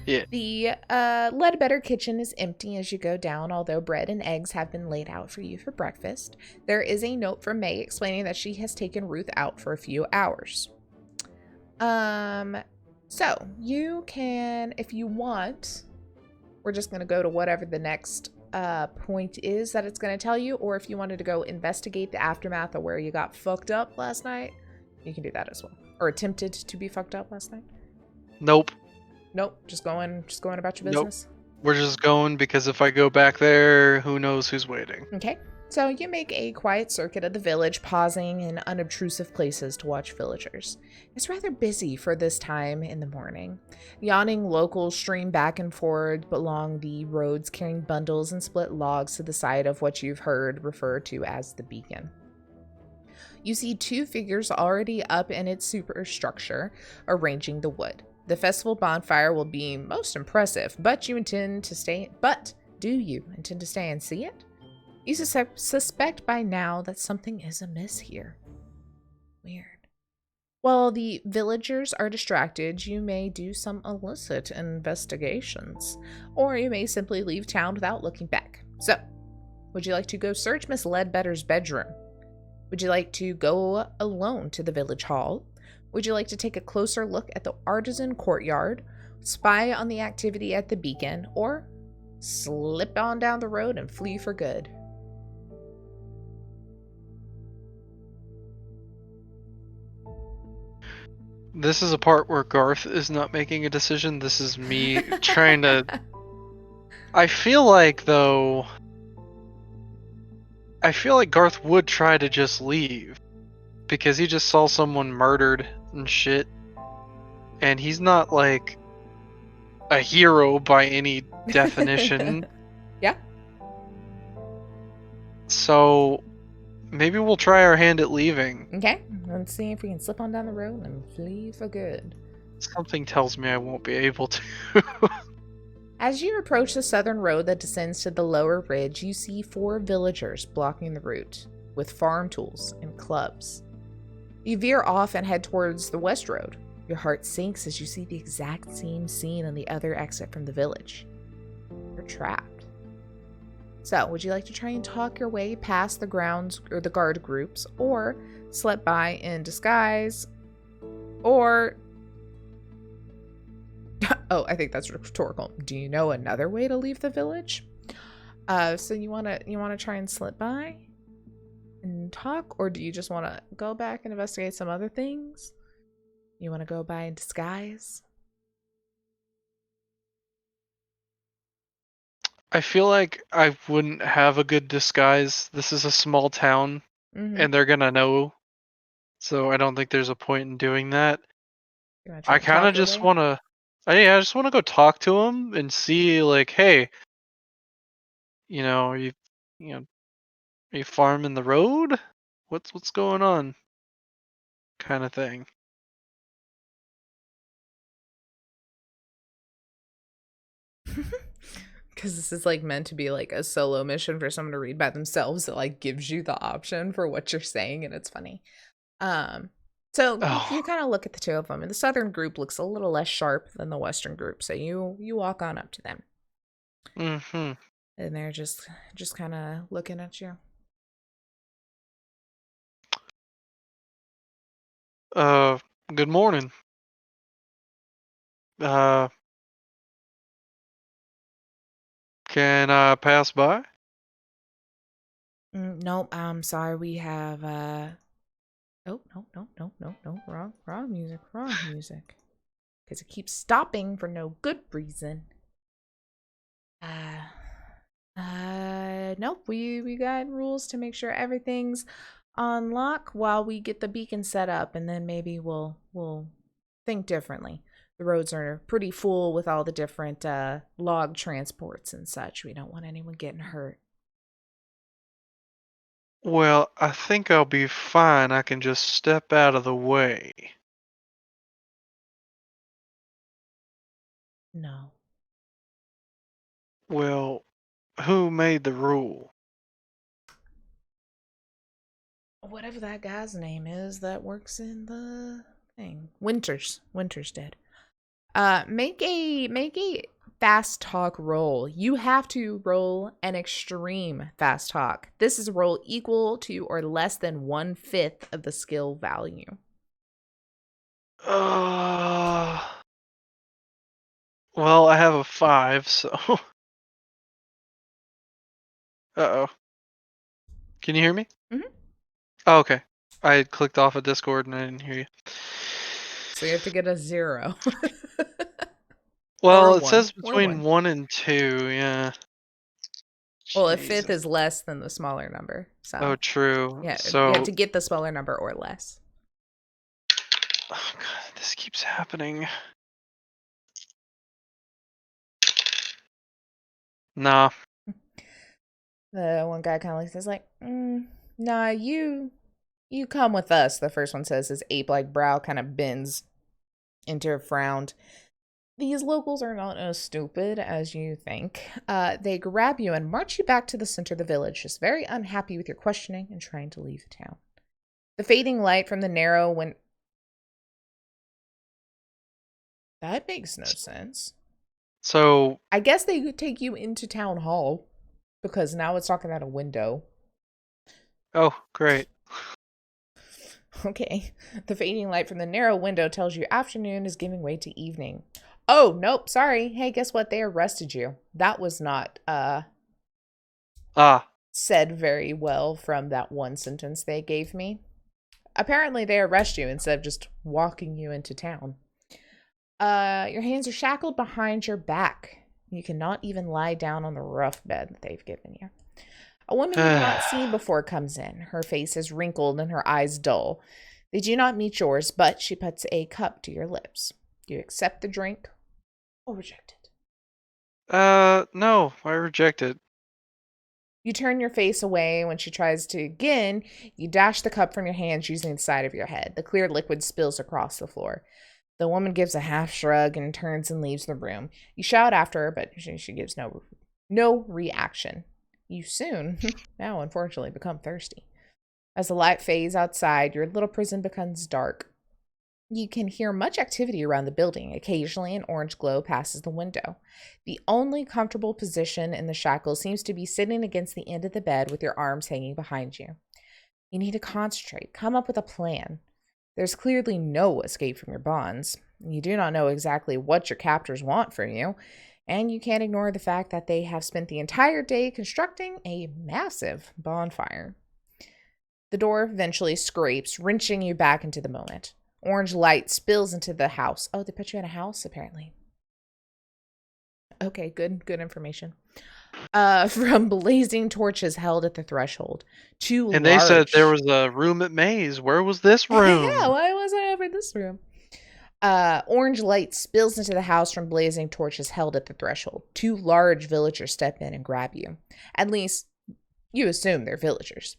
yeah. The Ledbetter kitchen is empty as you go down, although bread and eggs have been laid out for you for breakfast. There is a note from May explaining that she has taken Ruth out for a few hours. So you can, if you want, we're just going to go to whatever the next point is that it's going to tell you, or if you wanted to go investigate the aftermath of where you got fucked up last night, you can do that as well. Or attempted to be fucked up last night. Nope, just going about your business. Nope. We're just going because if I go back there, who knows who's waiting. Okay. So you make a quiet circuit of the village, pausing in unobtrusive places to watch villagers. It's rather busy for this time in the morning. Yawning locals stream back and forth along the roads carrying bundles and split logs to the side of what you've heard referred to as the beacon. You see 2 figures already up in its superstructure, arranging the wood. The festival bonfire will be most impressive, but do you intend to stay and see it? You suspect by now that something is amiss here. Weird. While the villagers are distracted, you may do some illicit investigations, or you may simply leave town without looking back. So, would you like to go search Miss Ledbetter's bedroom? Would you like to go alone to the village hall? Would you like to take a closer look at the artisan courtyard, spy on the activity at the beacon, or slip on down the road and flee for good? This is a part where Garth is not making a decision. This is me trying to... I feel like Garth would try to just leave. Because he just saw someone murdered and shit. And he's not, like, a hero by any definition. Yeah. So, maybe we'll try our hand at leaving. Okay, let's see if we can slip on down the road and flee for good. Something tells me I won't be able to. As you approach the southern road that descends to the lower ridge, you see 4 villagers blocking the route with farm tools and clubs. You veer off and head towards the west road. Your heart sinks as you see the exact same scene on the other exit from the village. You're trapped. So, would you like to try and talk your way past the grounds or the guard groups, or slip by in disguise, or oh, I think that's rhetorical. Do you know another way to leave the village? So you wanna try and slip by and talk, or do you just want to go back and investigate some other things? You want to go by in disguise? I feel like I wouldn't have a good disguise. This is a small town, Mm-hmm. and they're gonna know. So I don't think there's a point in doing that. You want to try I and kind of talk your just way? want to. I just want to go talk to him and see, like, hey, you know, are you farming the road? What's going on? Kind of thing. Because this is like meant to be like a solo mission for someone to read by themselves. It like gives you the option for what you're saying, and it's funny. Um, so Oh, you kind of look at the two of them, and the southern group looks a little less sharp than the western group. So you walk on up to them, mm-hmm. and they're just kind of looking at you. Uh, good morning. Uh, can I pass by? Nope, I'm sorry. We have oh, no. Wrong music. Because it keeps stopping for no good reason. Nope. We got rules to make sure everything's on lock while we get the beacon set up, and then maybe we'll think differently. The roads are pretty full with all the different log transports and such. We don't want anyone getting hurt. Well, I think I'll be fine. I can just step out of the way. No. Well, who made the rule? Whatever that guy's name is that works in the thing. Winter's dead. Make a fast talk roll. You have to roll an extreme fast talk. This is a roll equal to or less than 1/5 of the skill value. Uh, well, I have a 5, so. Uh-oh. Can you hear me? Mm-hmm. Oh, okay. I had clicked off of Discord and I didn't hear you. So you have to get a 0. Or a Well, it 1. says Or 1. between 1 and 2, yeah. Well, a fifth Jesus. is less than the smaller number. Oh, So true. yeah, you have So, to get the smaller number or less. oh God, this keeps happening. Nah. The one guy kind of looks like, nah, you come with us. The first one says, his ape-like brow kind of bends into a frown. These locals are not as stupid as you think. They grab you and march you back to the center of the village, just very unhappy with your questioning and trying to leave the town. The fading light from the narrow when that makes no sense. So, I guess they could take you into town hall because now it's talking out a window. oh, great. Okay. The fading light from the narrow window tells you afternoon is giving way to evening. Oh, nope, sorry. Hey, guess what? They arrested you. That was not Ah, said very well from that one sentence they gave me. Apparently they arrest you instead of just walking you into town. Your hands are shackled behind your back. You cannot even lie down on the rough bed that they've given you. A woman you've not seen before comes in. Her face is wrinkled and her eyes dull. They do not meet yours, but she puts a cup to your lips. Do you accept the drink or reject it? no, I reject it. You turn your face away when she tries to again. You dash the cup from your hands using the side of your head. The clear liquid spills across the floor. The woman gives a half shrug and turns and leaves the room. You shout after her, but she gives no reaction. You soon, now unfortunately, become thirsty. As the light fades outside, your little prison becomes dark. You can hear much activity around the building. Occasionally, an orange glow passes the window. The only comfortable position in the shackles seems to be sitting against the end of the bed with your arms hanging behind you. You need to concentrate, come up with a plan. There's clearly no escape from your bonds. You do not know exactly what your captors want from you, and you can't ignore the fact that they have spent the entire day constructing a massive bonfire. The door eventually scrapes, wrenching you back into the moment. Orange light spills into the house. Oh, they put you in a house, apparently. Okay, good information. From blazing torches held at the threshold. And they said there was a room at Maze. Where was this room? Yeah, why wasn't I ever in this room? Orange light spills into the house from blazing torches held at the threshold. 2 large villagers step in and grab you. At least, you assume they're villagers.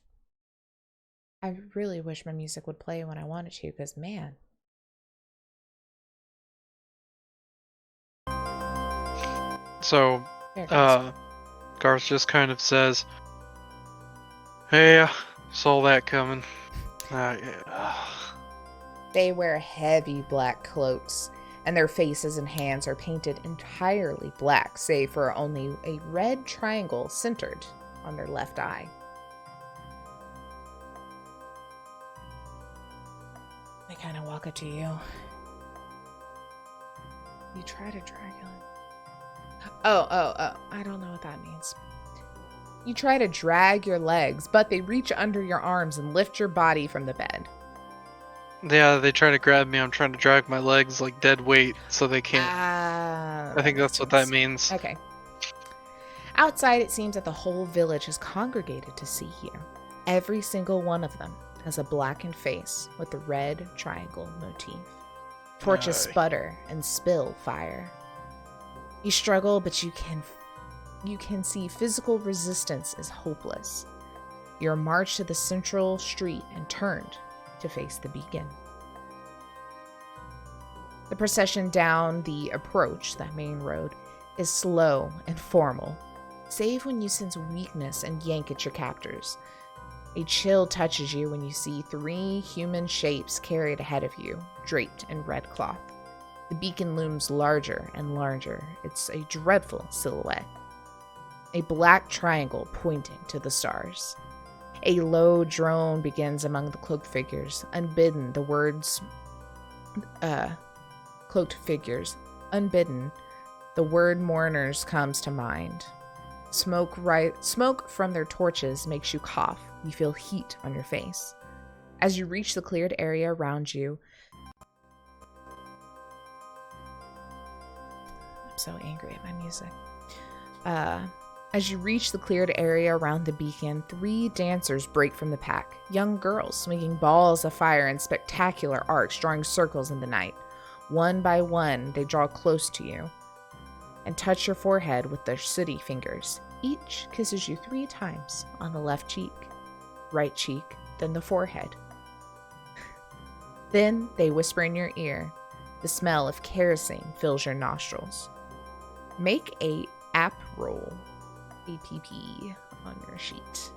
I really wish my music would play when I wanted to, because, man. So, Garth just kind of says, "Hey, I saw that coming." Yeah. They wear heavy black cloaks, and their faces and hands are painted entirely black, save for only a red triangle centered on their left eye. They kind of walk up to you. You try to drag him. Oh, I don't know what that means. You try to drag your legs, but they reach under your arms and lift your body from the bed. Yeah, they try to grab me. I'm trying to drag my legs like dead weight so they can't. I think that's what that means. Okay. Outside, it seems that the whole village has congregated to see you. Every single one of them has a blackened face with the red triangle motif. Torches sputter and spill fire. You struggle, but you can see physical resistance is hopeless. You're marched to the central street and turned to face the beacon. The procession down the approach, that main road, is slow and formal, save when you sense weakness and yank at your captors. A chill touches you when you see 3 human shapes carried ahead of you, draped in red cloth. The beacon looms larger and larger. It's a dreadful silhouette. A black triangle pointing to the stars. A low drone begins among the cloaked figures. Unbidden, the words, cloaked figures. Unbidden, the word mourners comes to mind. Smoke from their torches makes you cough. You feel heat on your face. As you reach the cleared area around you, I'm so angry at my music. As you reach the cleared area around the beacon, 3 dancers break from the pack. Young girls swinging balls of fire in spectacular arcs, drawing circles in the night. One by one, they draw close to you and touch your forehead with their sooty fingers. Each kisses you 3 times on the left cheek, right cheek, then the forehead. Then they whisper in your ear. The smell of kerosene fills your nostrils. Make a app roll, APP, on your sheet.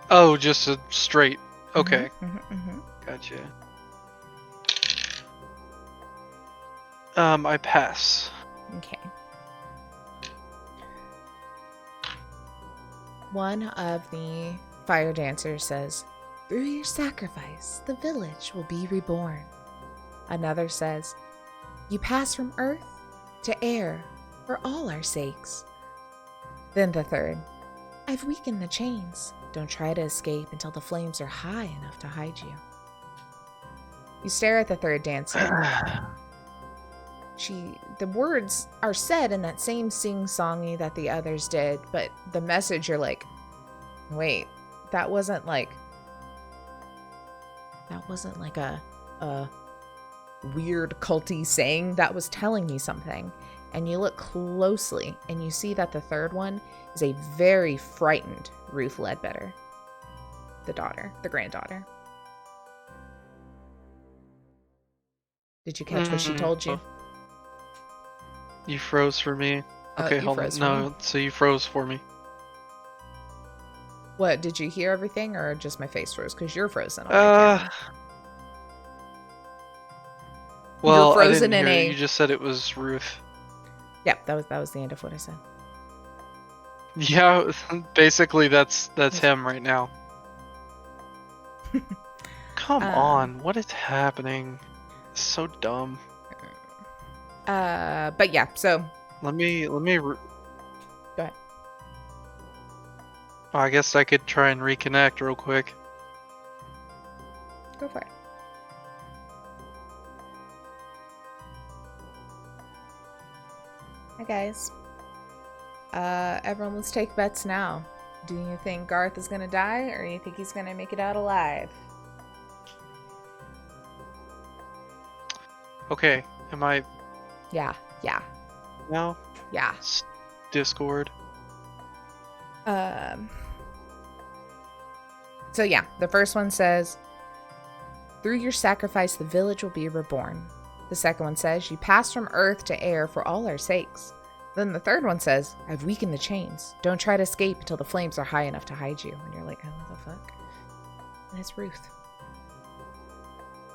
Oh, just a straight. Okay. Gotcha. I pass. Okay. One of the fire dancers says, "Through your sacrifice, the village will be reborn." Another says, "You pass from earth to air for all our sakes." Then the third, "I've weakened the chains. Don't try to escape until the flames are high enough to hide you." You stare at the third dancer. The words are said in that same sing-songy that the others did, but the message, you're like, wait, that wasn't like weird culty saying that was telling me something. And you look closely and you see that the third one is a very frightened Ruth Ledbetter. The granddaughter. Did you catch what she told you? You froze for me. Okay, hold on. No, so you froze for me. What, did you hear everything or just my face froze? Because you're frozen on my camera. Well, you're frozen I didn't hear. You just said it was Ruth. Yeah, that was the end of what I said. Yeah, basically that's him right now. Come on, what is happening? It's so dumb. But yeah, so let me go ahead. Oh, I guess I could try and reconnect real quick. Go for it. Hi guys. Everyone, let's take bets now. Do you think Garth is gonna die, or do you think he's gonna make it out alive? Okay, am I? Yeah. No. Yeah. Discord. So yeah, the first one says, through your sacrifice, the village will be reborn. The second one says, you pass from earth to air for all our sakes. Then the third one says, I've weakened the chains. Don't try to escape until the flames are high enough to hide you. And you're like, oh, what the fuck? And it's Ruth.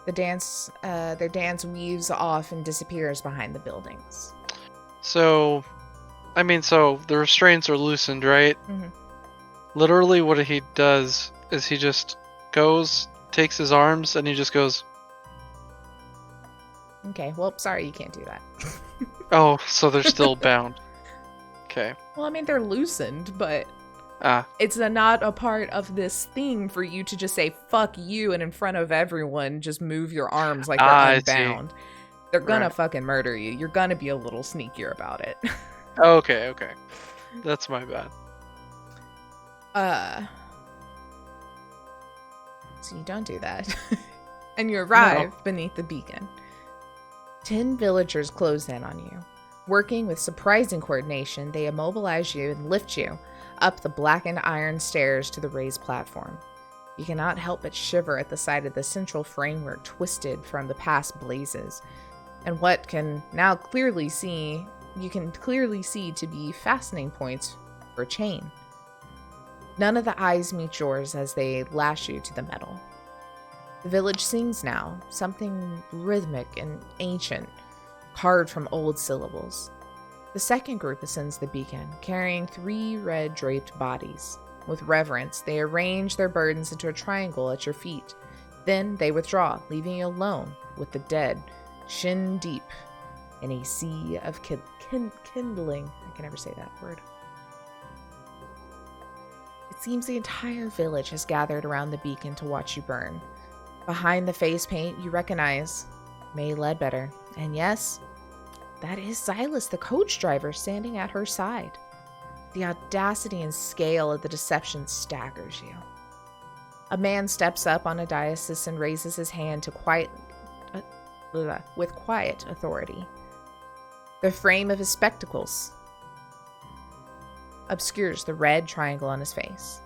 Their dance weaves off and disappears behind the buildings. So the restraints are loosened, right? Mm-hmm. Literally what he does is he just goes, takes his arms, and he just goes... Okay, well, sorry, you can't do that. Oh, so they're still bound. Okay. Well, I mean, they're loosened, but it's not a part of this thing for you to just say, fuck you, and in front of everyone, just move your arms like they're unbound. They're gonna fucking murder you. You're gonna be a little sneakier about it. Okay. That's my bad. So you don't do that. And you arrive beneath the beacon. 10 villagers close in on you. Working with surprising coordination, they immobilize you and lift you up the blackened iron stairs to the raised platform. You cannot help but shiver at the sight of the central framework twisted from the past blazes, and what can now clearly see to be fastening points for a chain. None of the eyes meet yours as they lash you to the metal. The village sings now, something rhythmic and ancient, carved from old syllables. The second group ascends the beacon, carrying 3 red-draped bodies. With reverence, they arrange their burdens into a triangle at your feet. Then they withdraw, leaving you alone with the dead, shin deep in a sea of kindling. I can never say that word. It seems the entire village has gathered around the beacon to watch you burn. Behind the face paint, you recognize May Ledbetter. And yes, that is Silas, the coach driver, standing at her side. The audacity and scale of the deception staggers you. A man steps up on a dais and raises his hand with quiet authority. The frame of his spectacles obscures the red triangle on his face.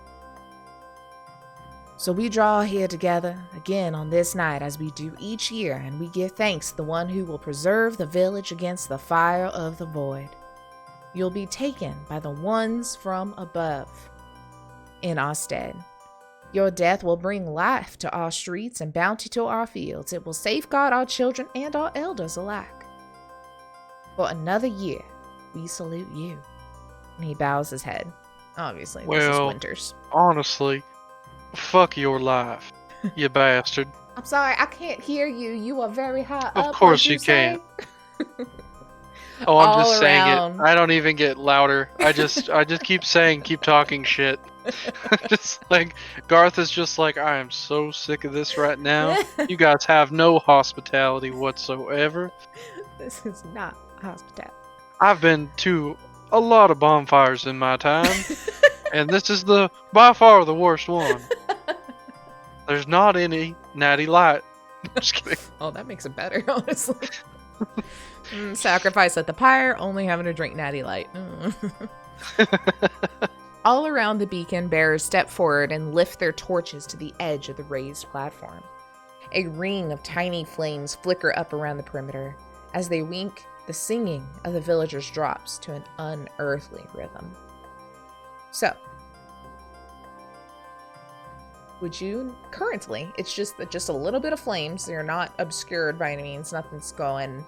So we draw here together again on this night as we do each year, and we give thanks to the one who will preserve the village against the fire of the void. You'll be taken by the ones from above in our stead. Your death will bring life to our streets and bounty to our fields. It will safeguard our children and our elders alike. For another year, we salute you. And he bows his head. Obviously, this is Winters. Honestly, fuck your life, you bastard. I'm sorry, I can't hear you. You are very high up. Of course you can't. Oh, I'm just saying it. I don't even get louder. I just keep talking shit. Just like Garth is just like, I am so sick of this right now. You guys have no hospitality whatsoever. This is not hospitality. I've been to a lot of bonfires in my time, and this is by far the worst one. There's not any natty light Just kidding. Oh, that makes it better, honestly. Sacrifice at the pyre, only having to drink Natty Light. All around the beacon, bearers step forward and lift their torches to the edge of the raised platform. A ring of tiny flames flicker up around the perimeter. As they wink, the singing of the villagers drops to an unearthly rhythm. So, would you currently, it's just a little bit of flames, they're not obscured by any means, nothing's going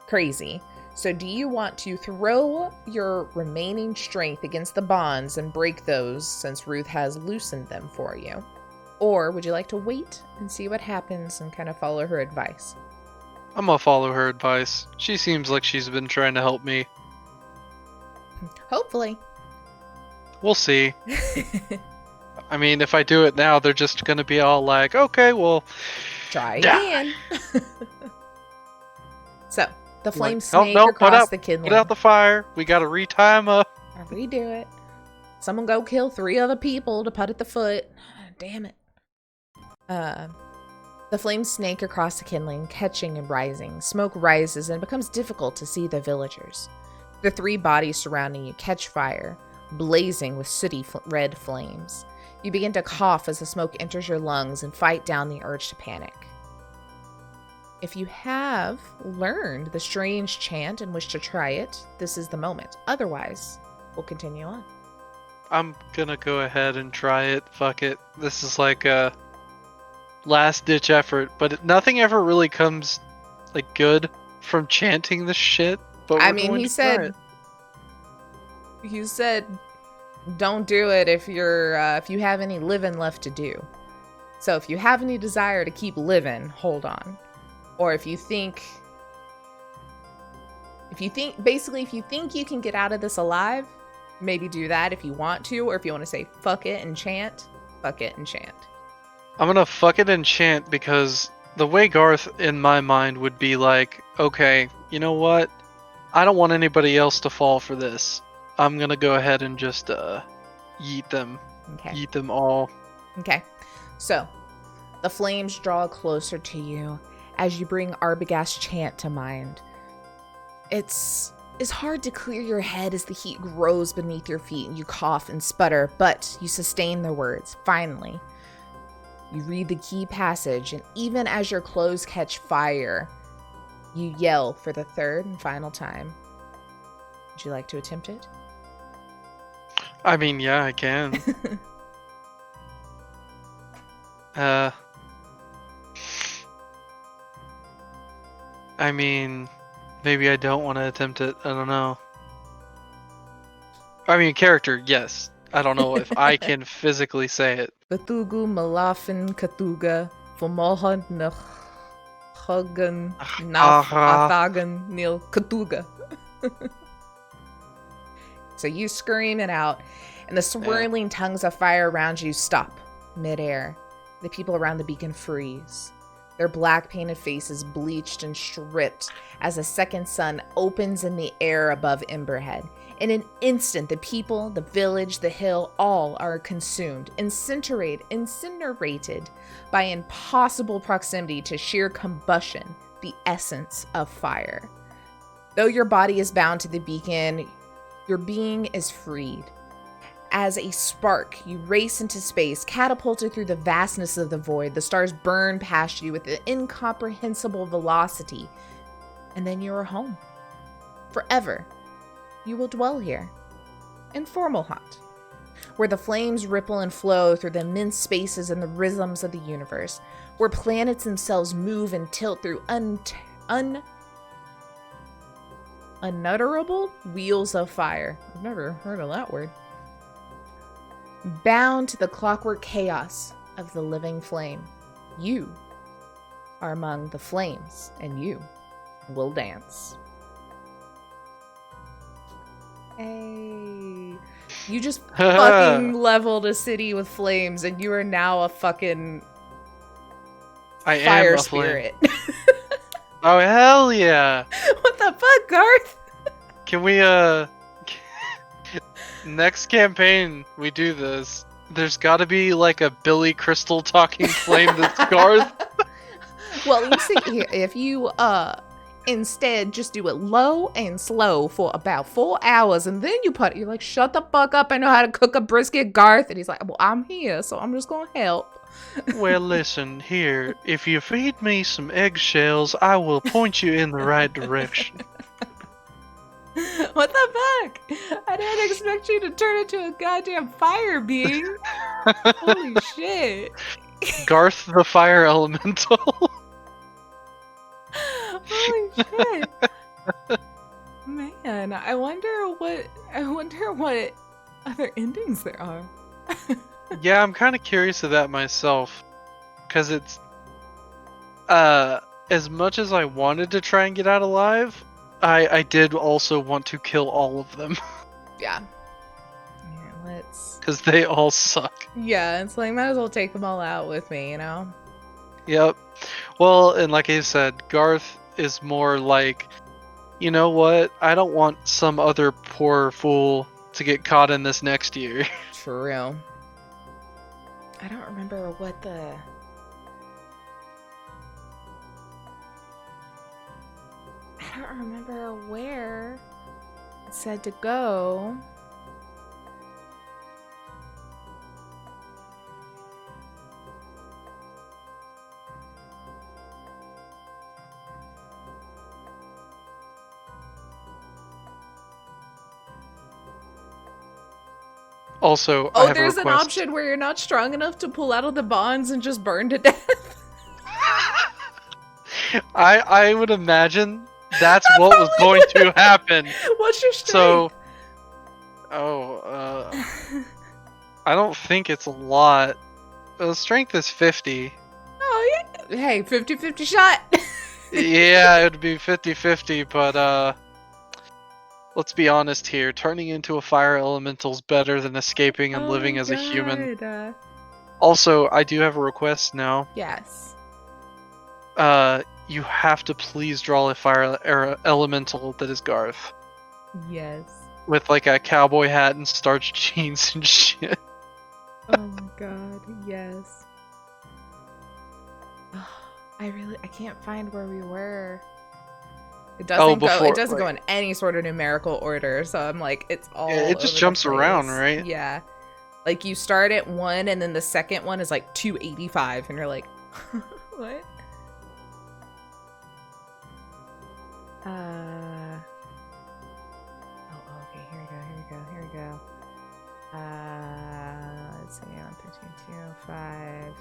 crazy. So do you want to throw your remaining strength against the bonds and break those since Ruth has loosened them for you? Or would you like to wait and see what happens and kind of follow her advice? I'm gonna follow her advice. She seems like she's been trying to help me. Hopefully. We'll see. I mean, if I do it now, they're just gonna be all like, okay, well... Try again. So, the flames like, snake across the kindling. Put out the fire. We gotta re-tie them up. I'll redo it. Someone go kill 3 other people to put at the foot. Damn it. The flames snake across the kindling, catching and rising. Smoke rises and it becomes difficult to see the villagers. The 3 bodies surrounding you catch fire, blazing with sooty red flames. You begin to cough as the smoke enters your lungs and fight down the urge to panic. If you have learned the strange chant and wish to try it, this is the moment. Otherwise, we'll continue on. I'm gonna go ahead and try it. Fuck it. This is like a last-ditch effort, but nothing ever really comes like good from chanting this shit. But I mean, he said don't do it if you have any living left to do. So if you have any desire to keep living, hold on. Or if you think you think you can get out of this alive, maybe do that if you want to, or if you want to say fuck it and chant, fuck it and chant. I'm gonna fuck it and chant because the way Garth in my mind would be like, okay, you know what? I don't want anybody else to fall for this. I'm gonna go ahead and just yeet them. Okay. Yeet them all. Okay. So, the flames draw closer to you as you bring Arbogast's chant to mind. It's hard to clear your head as the heat grows beneath your feet and you cough and sputter, but you sustain the words. Finally, you read the key passage, and even as your clothes catch fire, you yell for the 3rd and final time. Would you like to attempt it? I mean, yeah, I can. I mean, maybe I don't want to attempt it. I don't know. I mean, character, yes. I don't know if I can physically say it. Cthulhu malafin Cthulhu Fomohan nach Hagen nach Athagan nil Cthulhu. So you scream it out, and the swirling tongues of fire around you stop midair. The people around the beacon freeze. Their black painted faces bleached and stripped as the second sun opens in the air above Emberhead. In an instant, the people, the village, the hill, all are consumed, incinerated by impossible proximity to sheer combustion, the essence of fire. Though your body is bound to the beacon, your being is freed. As a spark, you race into space, catapulted through the vastness of the void. The stars burn past you with an incomprehensible velocity. And then you are home. Forever. You will dwell here. In Formalhaut, where the flames ripple and flow through the immense spaces and the rhythms of the universe. Where planets themselves move and tilt through unutterable wheels of fire. I've never heard of that word. Bound to the clockwork chaos of the living flame. You are among the flames, and you will dance. Hey. You just fucking leveled a city with flames, and you are now a fucking fire spirit. Oh, hell yeah! What the fuck, Garth? Can we, next campaign we do this, there's gotta be like a Billy Crystal talking flame that's Garth. Well, you see, if you instead just do it low and slow for about 4 hours, and then you're like, shut the fuck up, I know how to cook a brisket, Garth. And he's like, well, I'm here, so I'm just gonna help. Well, listen, here, if you feed me some eggshells, I will point you in the right direction. What the fuck? I didn't expect you to turn into a goddamn fire being. Holy shit. Garth the fire elemental. Holy shit. Man, I wonder what other endings there are. Yeah, I'm kind of curious of that myself, because it's as much as I wanted to try and get out alive, I did also want to kill all of them. Yeah. Yeah, let's. Because they all suck. Yeah, it's like, might as well take them all out with me, you know? Yep. Well, and like I said, Garth is more like, you know what? I don't want some other poor fool to get caught in this next year. True. I don't remember what the... I don't remember where it said to go. Also, I Oh, have a there's an request. option where you're not strong enough to pull out of the bonds and just burn to death. I would imagine that's what was going to happen. What's your strength? So, I don't think it's a lot. Strength is 50. Oh, yeah. Hey, 50-50 shot. Yeah, it would be 50-50, but let's be honest here. Turning into a fire elemental's better than escaping and living as a human. Also, I do have a request now. Yes. You have to please draw a fire elemental that is Garth. Yes. With like a cowboy hat and starched jeans and shit. Oh my god, yes. I can't find where we were. It doesn't go in any sort of numerical order, so I'm like, it's all it just over jumps the place. around, right? Yeah. Like you start at 1 and then the second one is like 285 and you're like, what? Okay, here we go. Let's see, 113, 205.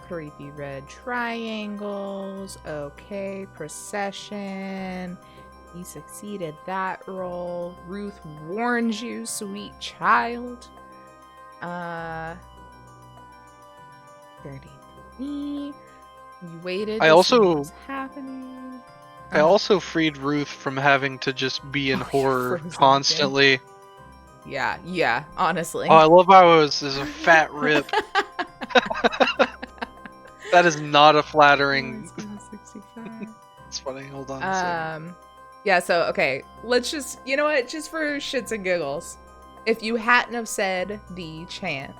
Creepy red triangles. Okay, procession. You succeeded that roll. Ruth warns you, sweet child. 33. You waited. I to see what also was happening. I also freed Ruth from having to just be in horror constantly. Yeah, honestly. Oh, I love how it was a fat rip. That is not a flattering. It's funny. Hold on a second. Yeah, so, okay. Let's just, you know what? Just for shits and giggles. If you hadn't have said the chant.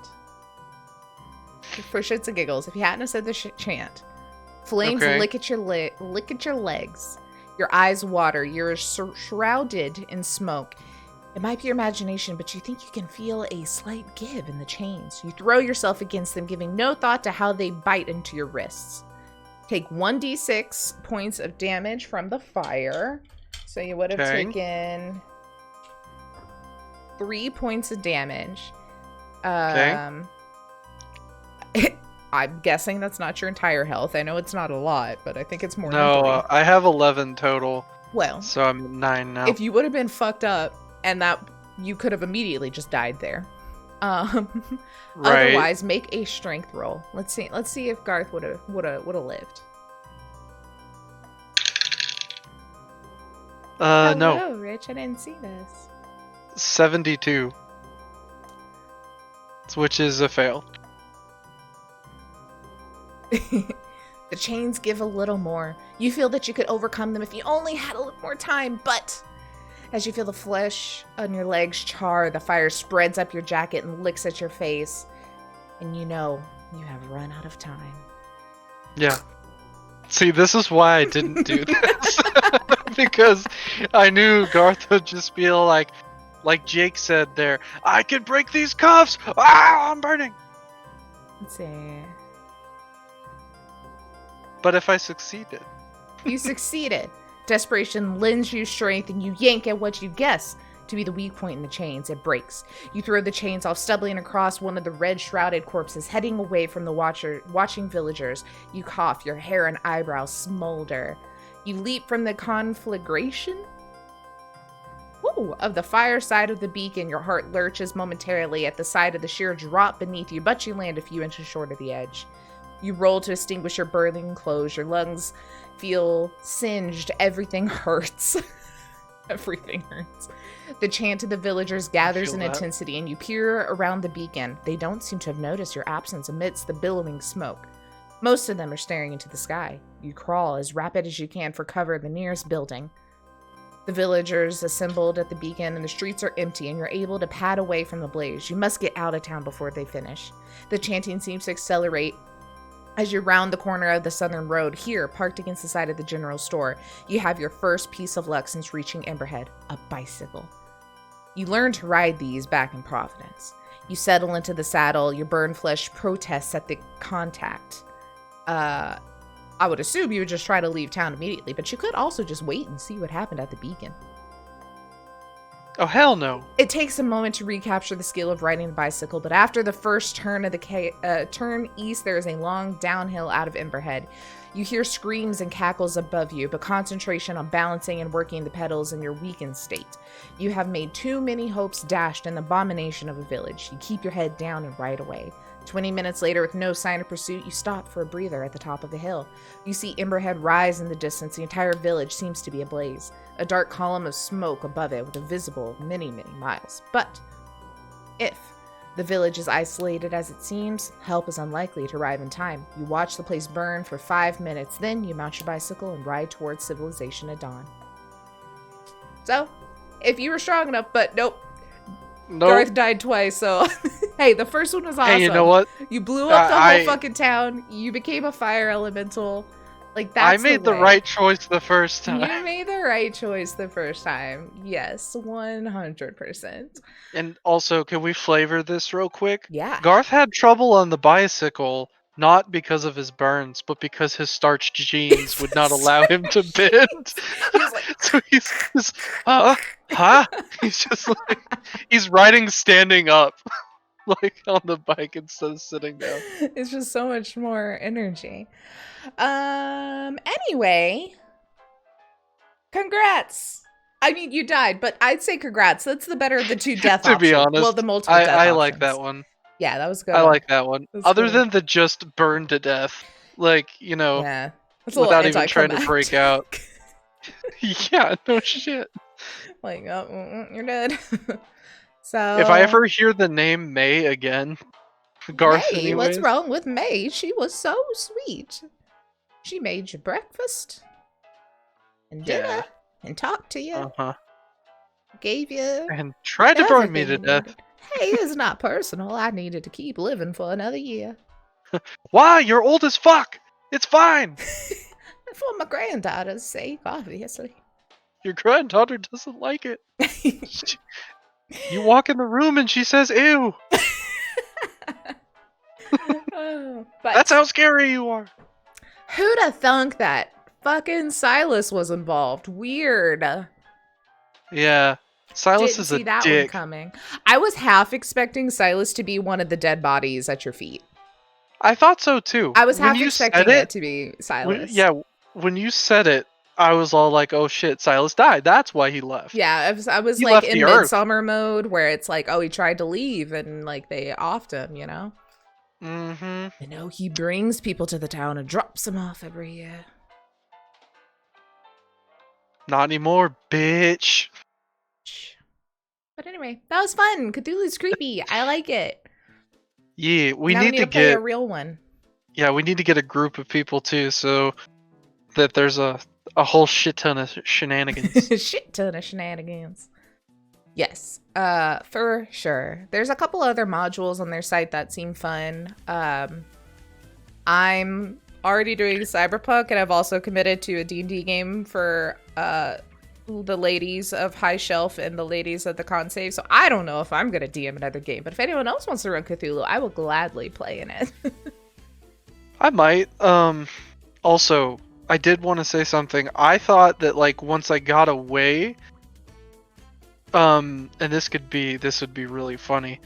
For shits and giggles. If you hadn't have said the chant. Flames lick at your legs. Your eyes water. You're shrouded in smoke. It might be your imagination, but you think you can feel a slight give in the chains. You throw yourself against them, giving no thought to how they bite into your wrists. Take 1d6 points of damage from the fire. So you would have taken 3 points of damage. I'm guessing that's not your entire health. I know it's not a lot, but I think it's more than 3. I have 11 total. Well, so I'm at 9 now. If you would have been fucked up, and that you could have immediately just died there. Right. Otherwise, make a strength roll. Let's see if Garth would have lived. No. Hello, Rich. I didn't see this. 72. Which is a fail. The chains give a little more. You feel that you could overcome them if you only had a little more time, but as you feel the flesh on your legs char, the fire spreads up your jacket and licks at your face. And you know You have run out of time. Yeah. See, this is why I didn't do this. Because I knew Garth would just be like Jake said there, I can break these cuffs! Ah, I'm burning! Let's see. But if I succeeded... You succeeded. Desperation lends you strength and you yank at what you guess to be the weak point in the chains. It breaks. You throw the chains off, stumbling across one of the red-shrouded corpses, heading away from the watching villagers. You cough, your hair and eyebrows smolder. You leap from the conflagration of the fire side of the beacon. Your heart lurches momentarily at the sight of the sheer drop beneath you, but you land a few inches short of the edge. You roll to extinguish your burning clothes. Your lungs feel singed. Everything hurts. Everything hurts. The chant of the villagers gathers in intensity, and you peer around the beacon. They don't seem to have noticed your absence amidst the billowing smoke. Most of them are staring into the sky. You crawl as rapid as you can for cover in the nearest building. The villagers assembled at the beacon, and the streets are empty, and you're able to pad away from the blaze. You must get out of town before they finish. The chanting seems to accelerate as you round the corner of the southern road. Here, parked against the side of the general store, you have your first piece of luck since reaching Emberhead, a bicycle. You learn to ride these back in Providence. You settle into the saddle, your burned flesh protests at the contact. I would assume you would just try to leave town immediately, but you could also just wait and see what happened at the beacon. Oh, hell no. It takes a moment to recapture the skill of riding a bicycle, but after the first turn of the turn east, there is a long downhill out of Emberhead. You hear screams and cackles above you, but concentration on balancing and working the pedals in your weakened state. You have made too many hopes dashed in the abomination of a village. You keep your head down and ride away. 20 minutes later, with no sign of pursuit, you stop for a breather at the top of the hill. You see Emberhead rise in the distance. The entire village seems to be ablaze. A dark column of smoke above it with a visible many, many miles. But if the village is isolated as it seems, help is unlikely to arrive in time. You watch the place burn for 5 minutes, then you mount your bicycle and ride towards civilization at dawn. So, if you were strong enough, but nope. Garth died twice, so hey, the first one was awesome. Hey, you know what? You blew up the whole fucking town. You became a fire elemental. Like, that's I made the right choice the first time. You made the right choice the first time. Yes, 100%. And also, can we flavor this real quick? Yeah. Garth had trouble on the bicycle, not because of his burns, but because his starched jeans would not allow him to bend. He was like, So he's just, He's just like, he's riding standing up, like on the bike instead of sitting down. It's just so much more energy. Anyway, congrats. I mean, you died, but I'd say congrats. That's the better of the two death options. To be honest, well, the multiple death I options. like that one. Yeah, that was good. I like that one. Other good. than the just burn to death, like, you know, yeah. without even trying to break out. Yeah, no shit. Like, oh, you're dead. So if I ever hear the name May again, Garth. May, anyways. what's wrong with May? She was so sweet. She made you breakfast and dinner and talked to you. Gave you and tried to burn me to death. Hey, it's not personal. I needed to keep living for another year. Why? You're old as fuck. It's fine. For my granddaughter's sake, obviously. Your granddaughter doesn't like it. You walk in the room and she says, ew. But that's how scary you are. Who'd have thunk that fucking Silas was involved? Weird. Yeah. Silas Didn't is see a that dick. one coming. I was half expecting Silas to be one of the dead bodies at your feet. I thought so too. I was half expecting it to be Silas. When you said it, I was all like, "Oh shit, Silas died. That's why he left." Yeah, I was he like in the Earth. Midsummer mode, where it's like, oh, he tried to leave, and like they offed him, you know. Mm-hmm. You know, he brings people to the town and drops them off every year. Not anymore, bitch. But anyway, that was fun. Cthulhu's creepy. I like it. Yeah, we now need to play get a real one. Yeah, we need to get a group of people too, so that there's a whole shit ton of shenanigans. Shit ton of shenanigans. Yes, for sure. There's a couple other modules on their site that seem fun. I'm already doing Cyberpunk, and I've also committed to a D&D game for the ladies of High Shelf and the ladies of the Con Save. So I don't know if I'm gonna DM another game, but if anyone else wants to run Cthulhu, I will gladly play in it. I might. Also, I did want to say something. I thought that like once I got away, and this would be really funny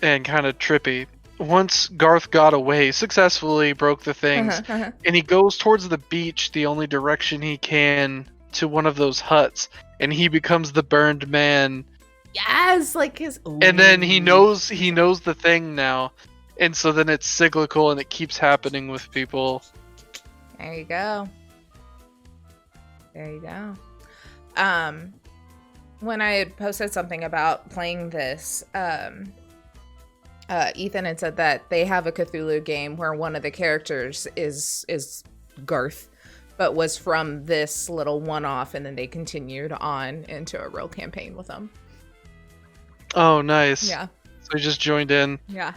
and kind of trippy. Once Garth got away, successfully broke the things, and he goes towards the beach the only direction he can to one of those huts, and he becomes the burned man. Yes, like his. Ooh. And then he knows the thing now, and so then it's cyclical and it keeps happening with people. There you go. There you go. When I had posted something about playing this, Ethan had said that they have a Cthulhu game where one of the characters is Garth, but was from this little one-off, and then they continued on into a real campaign with them. Oh, nice. Yeah. So he just joined in. Yeah.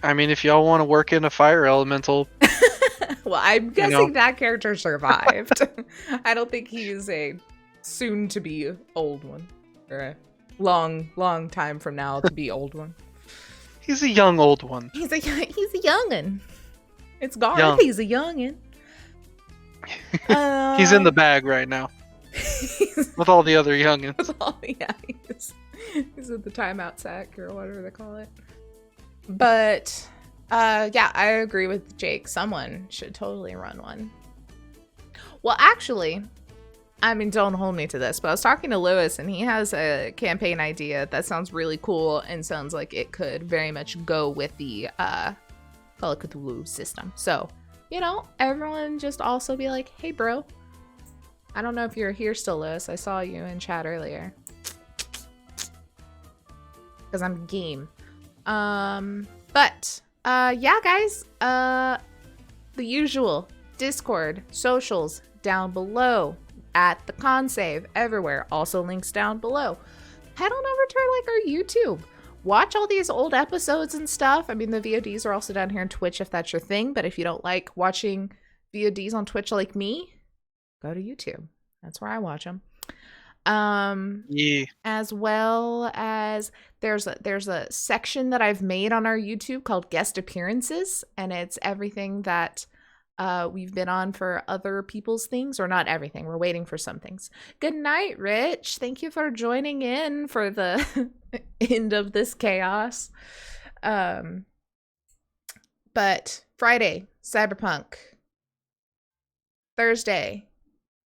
I mean, if y'all want to work in a fire elemental. Well, I'm guessing that character survived. I don't think he's a soon-to-be old one. Or a long time from now to be old one. He's a young old one. He's a youngin'. It's Garth. Young. He's a youngin'. He's in the bag right now. With all the other youngins. He's at the timeout sack or whatever they call it. But yeah, I agree with Jake. Someone should totally run one. Well, actually, I mean, don't hold me to this, but I was talking to Lewis, and he has a campaign idea that sounds really cool and sounds like it could very much go with the Call of Cthulhu system. So, you know, everyone just also be like, hey, bro. I don't know if you're here still, Lewis. I saw you in chat earlier. Because I'm game. But, yeah, guys. The usual Discord, socials down below. At the Con Save, everywhere. Also links down below. Head on over to like our YouTube. Watch all these old episodes and stuff. I mean, the VODs are also down here on Twitch if that's your thing. But if you don't like watching VODs on Twitch like me, go to YouTube. That's where I watch them. Yeah. As well as there's a section that I've made on our YouTube called Guest Appearances, and it's everything that we've been on for other people's things, or not everything. We're waiting for some things. Good night, Rich. Thank you for joining in for the end of this chaos. But Friday, Cyberpunk. Thursday,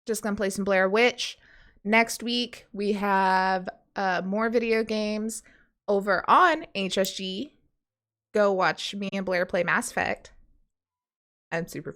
just gonna play some Blair Witch. Next week, we have more video games over on HSG. Go watch me and Blair play Mass Effect. I'm super freaking